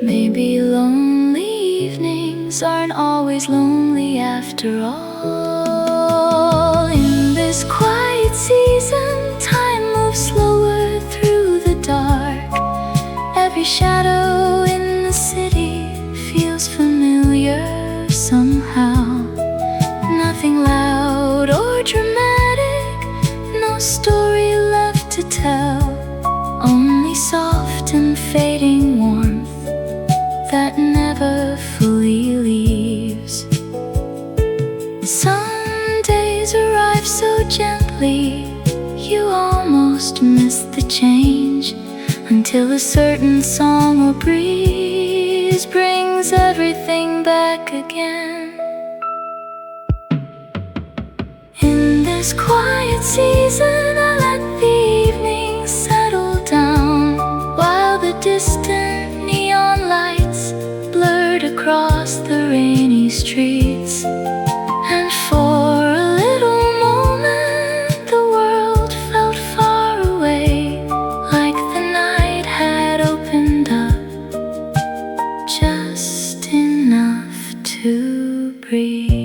Maybe lonely evenings aren't always lonely after all. In this quiet season, time moves slower through the dark. Every shadow in the city feels familiar somehow. Nothing loud or dramatic, no story left to tell, only soft and fading warmth that never fully leaves. Some days arrive so gently, you almost miss the change, until a certain song or breeze brings everything back again. In this quiet season, I let the evening settle down, while the distant neon lights blurred across the rainy streets. And for a little moment, the world felt far away, like the night had opened up just enough to breathe.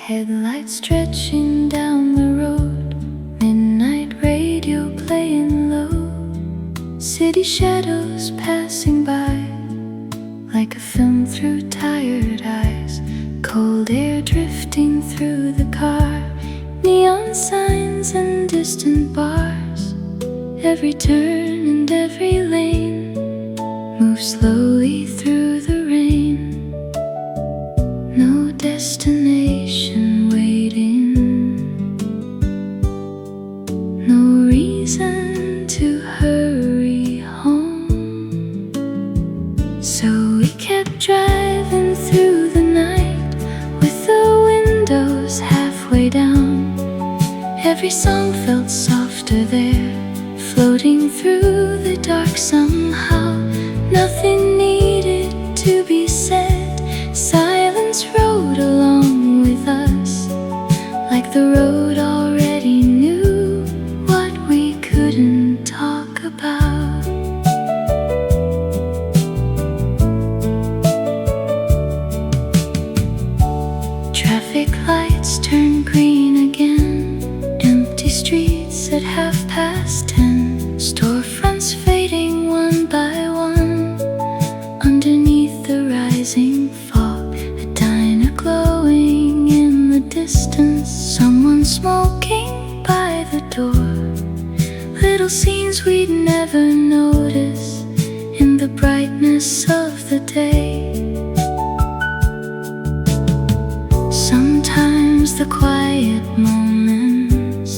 Headlights stretching down the road, midnight radio city shadows passing by, like a film through tired eyes, cold air drifting through the car, neon signs and distant bars. Every turn and every lane moves slowly through the rain. No destination waiting, no reason to hurry home. So we kept driving through the night with the windows halfway down. Every song felt softer there, floating through the dark somehow. Nothing needed to be said, silence rode along with us, like the road already knew what we couldn't talk about. Traffic lights turn green again, empty streets at 10:30, storefronts fading one by one. Underneath the rising fog, a diner glowing in the distance, someone smoking by the door. Little scenes we'd never notice in the brightness of the day. Sometimes the quiet moments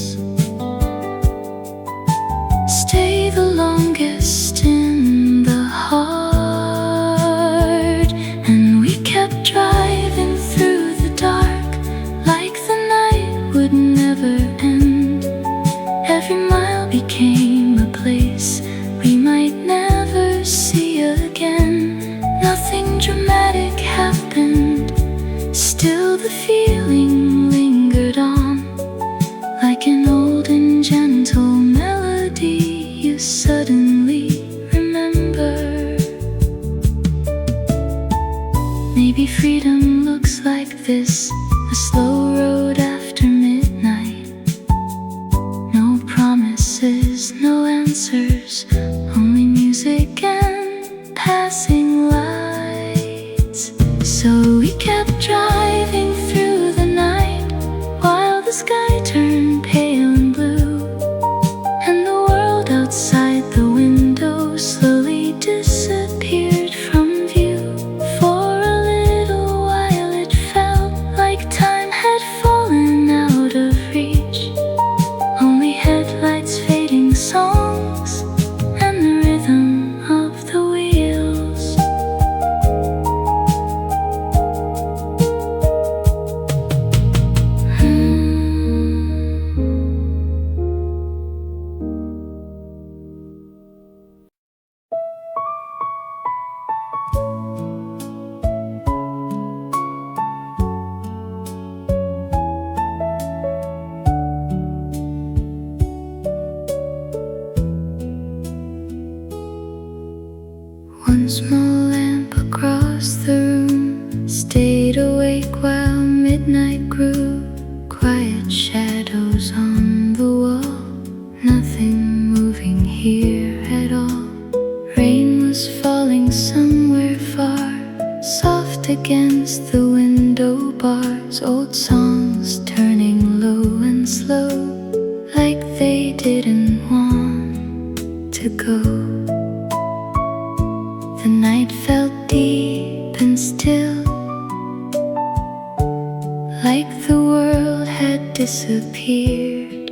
stay the longest in the heart. And we kept driving through the dark, like the night would never end. Every mile became a place we might never see again. Nothing dramatic happened, still the feeling lingered on, like an old and gentle melody you suddenly remember. Maybe freedom looks like this, a slow road after midnight. No promises, no answers, only music and passing lights. So we kept driving through the night, while the sky turned pale and blue, and the world outside the window slowly disappeared from view. For a little while it felt like time had fallen out of reach, only headlights, fading songs, and the rhythm of the wheels. One small lamp across the room stayed awake while midnight grew. Quiet shadows on the wall, nothing moving here at all. Rain was falling somewhere far, soft against the window bars. Old songs turning low and slow, like they didn't want to go. The night felt deep and still, like the world had disappeared.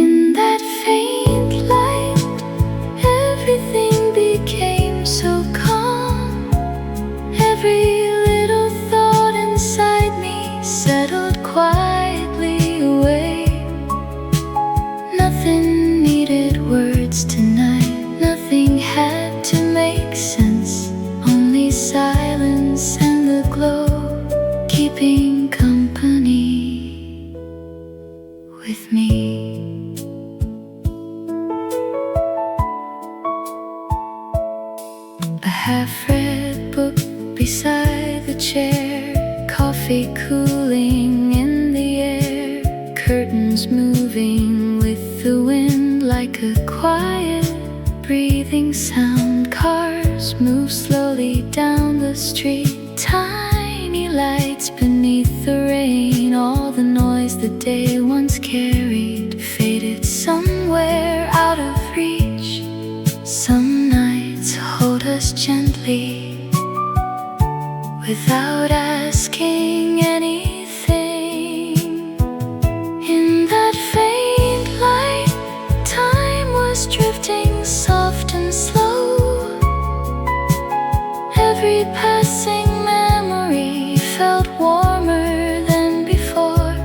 In that faint light, everything became so calm. Every little thought inside me settled quietly away. Nothing needed words tonight, nothing had to make sense, only silence and the glow keeping company with me. A half-read book beside the chair, coffee cooling in the air, curtains moving with the wind like a quiet breathing sound. Cars move slowly down the street, tiny lights beneath the rain. All the noise the day once carried faded somewhere out of reach. Some nights hold us gently without asking anything. In that faint light, time was drifting soft and slow. Every passing memory felt warmer than before.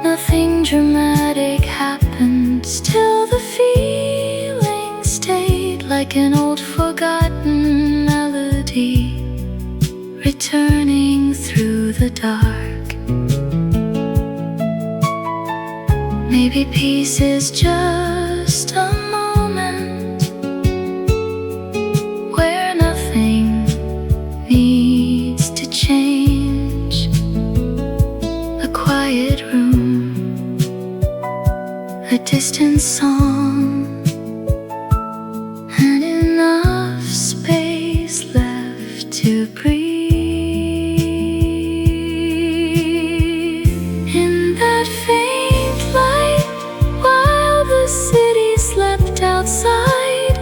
Nothing dramatic happened, still the feeling stayed like an old forgotten melody, returning through the dark. Maybe peace is just a moment where nothing needs to change. A quiet room, a distant song, and enough space left to breathe. In that faint light, while the city slept outside,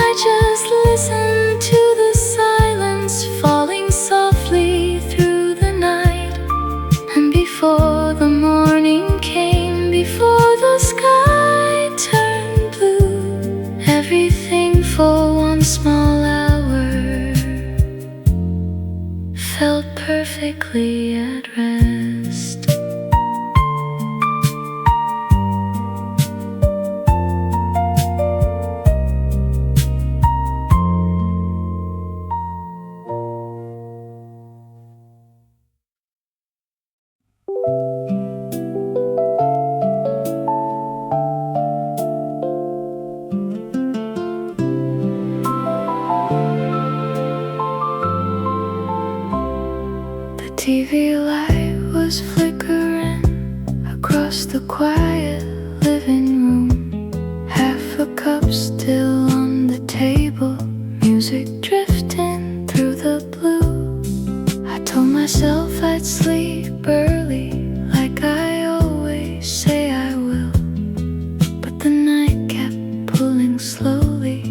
I just listened to the silence falling softly through the night. And before the morning came, before the sky turned blue, everything for one small hour felt perfectly at rest. The TV light was flickering across the quiet living room. Half a cup still on the table, music drifting through the blue. I told myself I'd sleep early, like I always say I will. But the night kept pulling slowly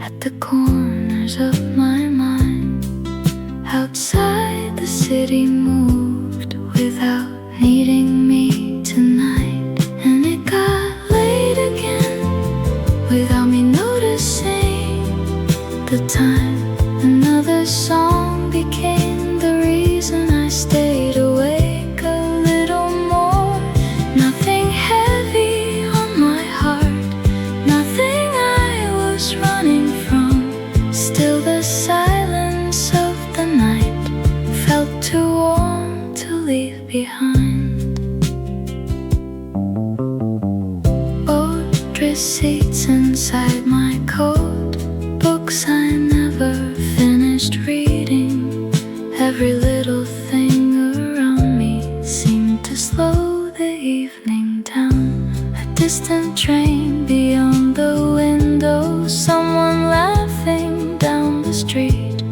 at the corners of my mind. Outside, the city moved without needing me tonight. And it got late again without me noticing the time. Another song became the reason I stayed awake a little more. Nothing heavy on my heart, nothing I was running from. Still the silence of the night felt too warm to leave behind. Old receipts inside my coat, books I never finished reading. Every little thing around me seemed to slow the evening down. A distant train beyond the window, someone laughing down the street.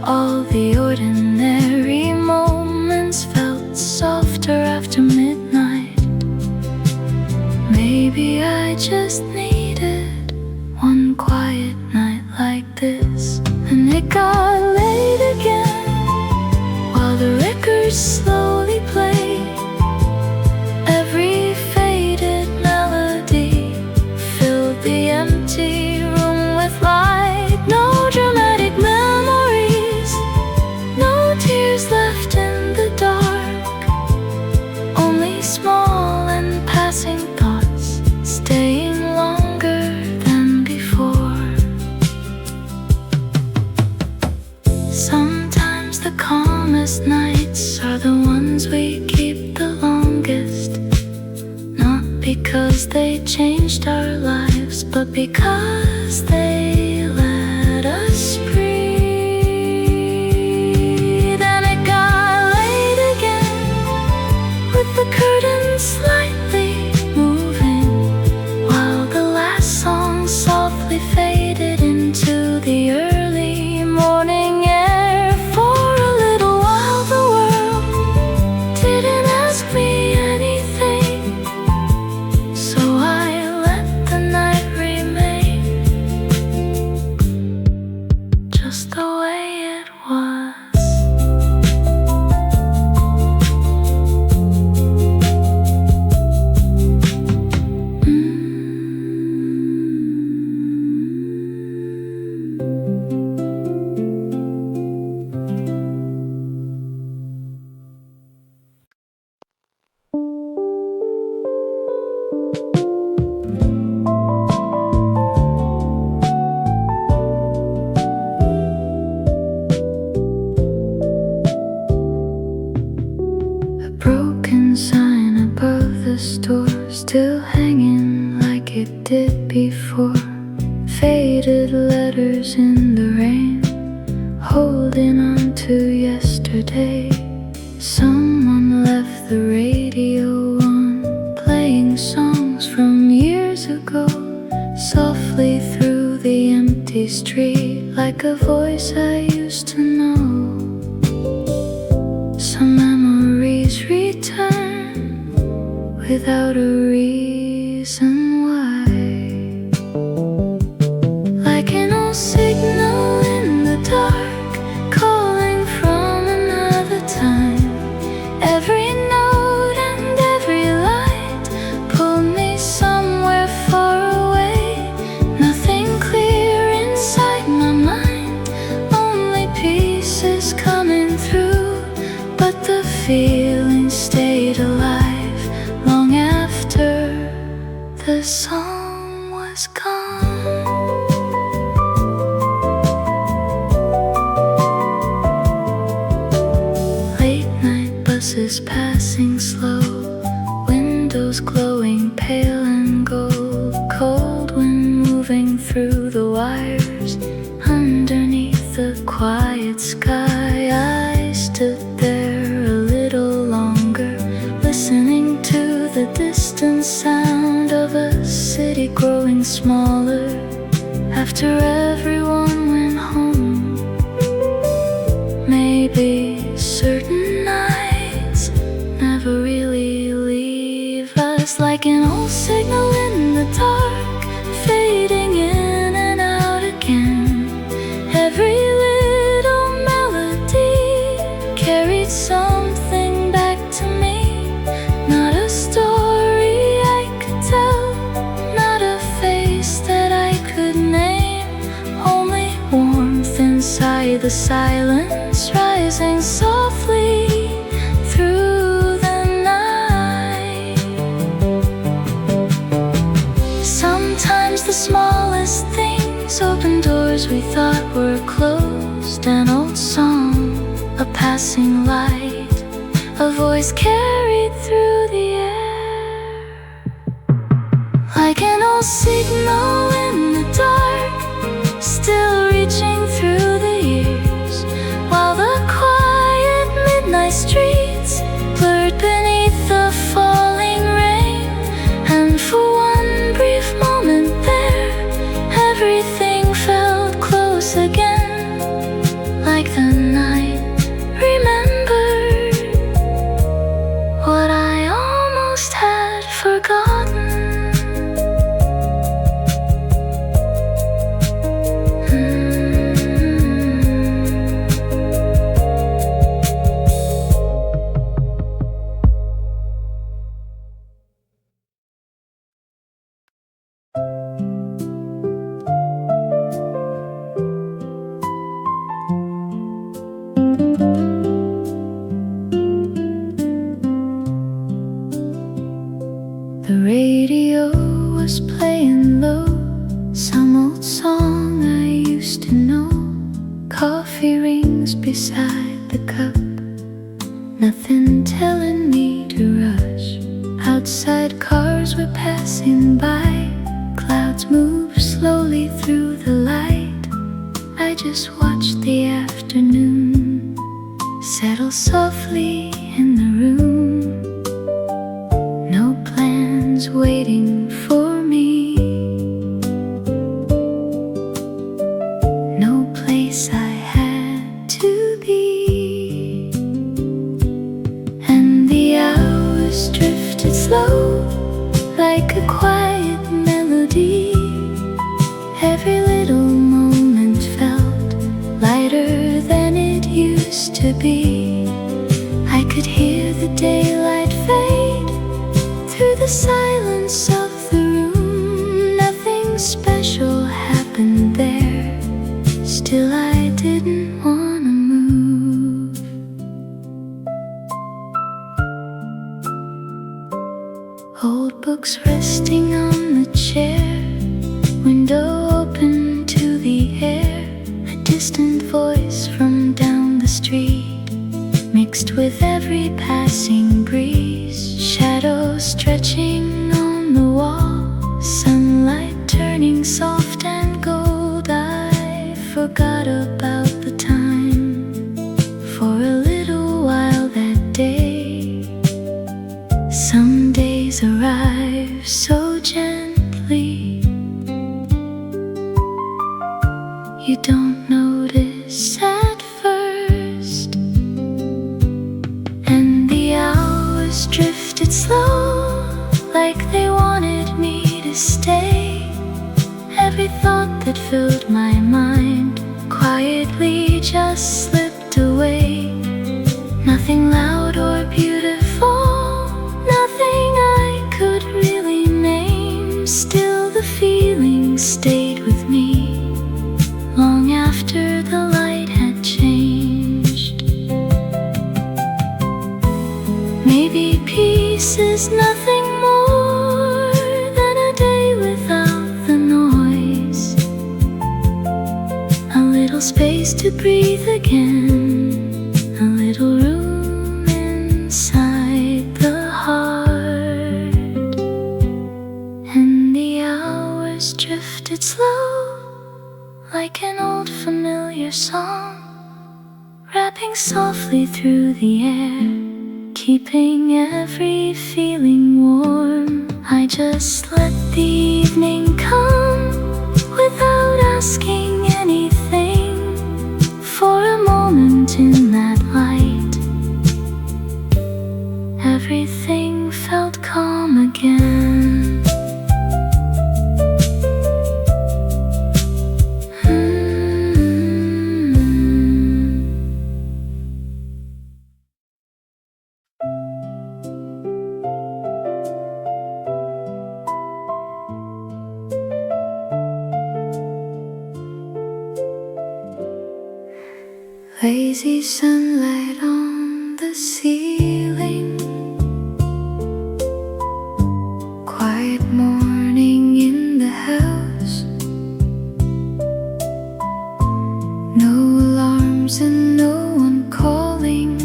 All the ordinary moments felt softer after midnight. Maybe I just needed one quiet night like this. And it got late again while the records slowly played. Every faded melody filled the empty room with light. No dramatic memories, no tears left in the dark, only small and passing thoughts staying longer than before. Sometimes the calmest nights are the ones we keep the longest. Not because they changed our lives, but because they let us breathe. And it got late again with the curtains slightly moving while the last song hanging like it did before. Faded letters in the rain, holding on to yesterday. Someone left the radio on, playing songs from years ago, softly through the empty street, like a voice I used to know. Some memories return without a reason why, like an old signal in the dark, calling from another time. Every note and every light pulled me somewhere far away. Nothing clear inside my mind, only pieces coming through, but the feeling stayed alive long after the song was gone. Late night buses passing slow, windows glowing pale and gold, cold wind moving through the wires. Underneath the quiet sky, I stood there a little longer, listening to the distant sound of a city growing smaller after everyone went home. Maybe certain nights never really leave us, like an old signal in the dark, fading in and out again. Every little melody carried something back to me, not a story I could tell, not a face that I could name, only warmth inside the silence, rising softly through the night. Sometimes the smallest things open doors we thought were closed. An old song, a passing light, a voice carried through the air, like an old signal in the dark, still reaching through the years, while the quiet midnight streets blurred beneath the falling rain. And for one brief moment there, everything felt close again, like the night remembered what I almost had forgotten. The radio was playing low, some old song I used to know. Coffee rings beside the cup, nothing telling me to rush. Outside cars were passing by, clouds moved slowly through the light. I just watched the afternoon settle softly in the room. No plans waiting for me, no place I had to be. And the hours drifted slow, like a quiet melody. Every little moment felt lighter than it used to be. I could hear the daylight fade through the silence of the room. Nothing special happened there, still I didn't want to move. Old books resting on the chair, window open to the air. A distant voice from down the street sunlight turning soft and gold. I forgot about the time for a little while that day. Some days arrive so gently, you don't notice at first, and the hours drifted slow, like they wanted me to stay. Every thought that filled my mind quietly just slipped away. Nothing loud or beautiful, nothing I could really name. Still the feeling stayed with me long after the light had changed. Maybe peace is nothing more than a day without the noise, a little space to breathe again, a little room inside the heart. And the hours drifted slow, like an old familiar song, wrapping softly through the air, keeping every feeling warm. I just let the evening come without asking anything. For a moment in that light, everything felt calm again. Lazy sunlight on the ceiling, quiet morning in the house, no alarms and no one calling,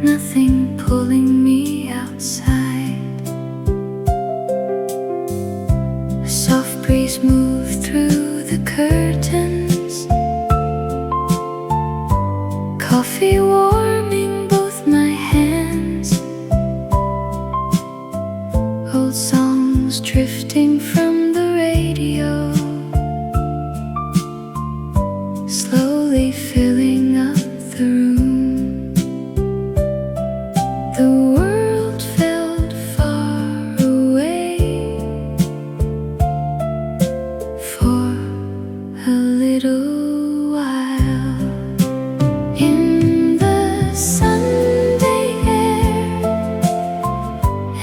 nothing pulling me outside. A soft breeze moved through the curtains, coffee warming both my hands, old songs drifting from the radio, slowly filling up the room. The world felt far away for a little while. In the Sunday air,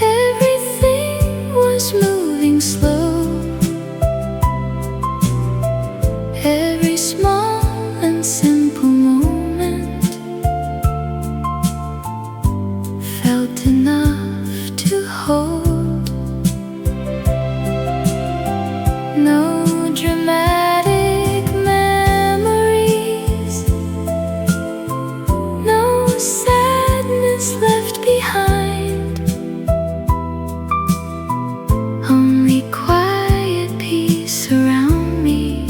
everything was moving slow. Every small and simple moment felt enough to hold. No dramatic memories, no sadness left behind, only quiet peace around me,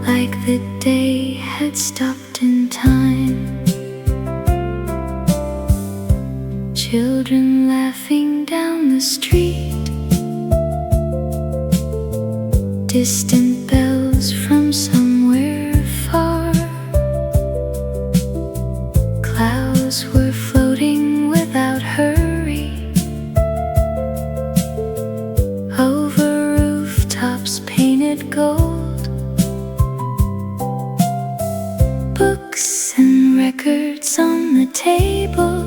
like the day had stopped in time. Children laughing down the street, distant bells from somewhere far. Clouds were floating without hurry over rooftops painted gold. Books and records on the table,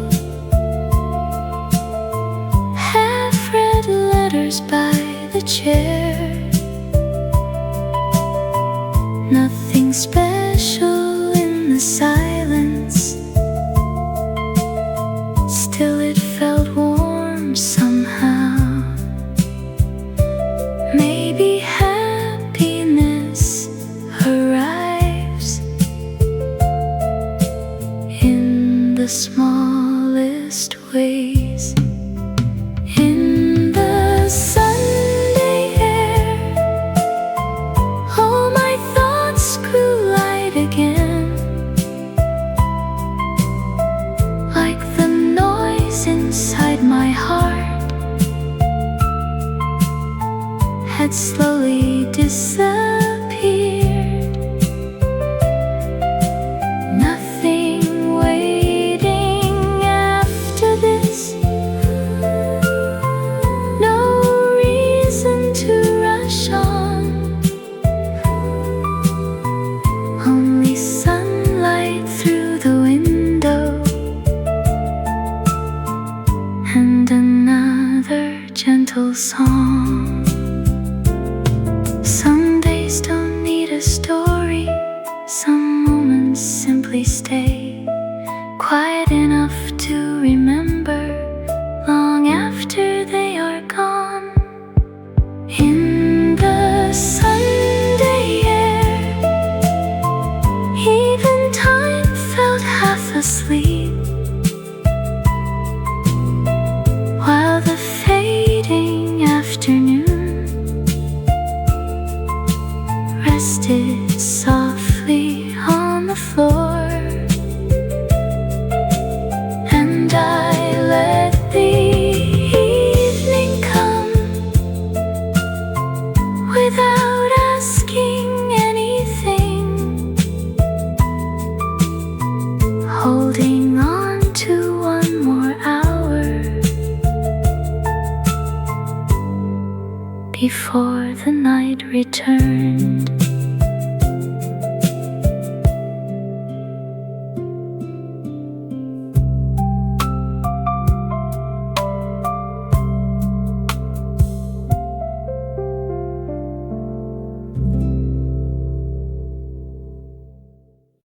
half-read letters by the chair. Nothing special in the silence, still it felt warm somehow. Maybe happiness arrives in the smallest way. breeze. In the Sunday air, all my thoughts grew light again, like the noise inside my heart had slowly disappeared. Nothing waiting after this, no reason to rush on, only sunlight through the window and another gentle song. Some days don't need a story, some moments simply stay quiet enough to remember long after they are gone. In the Sunday air, even time felt half asleep, while the fading afternoon rested softly on the floor, and I let the evening come without asking anything, holding on to one more hour before the night returned.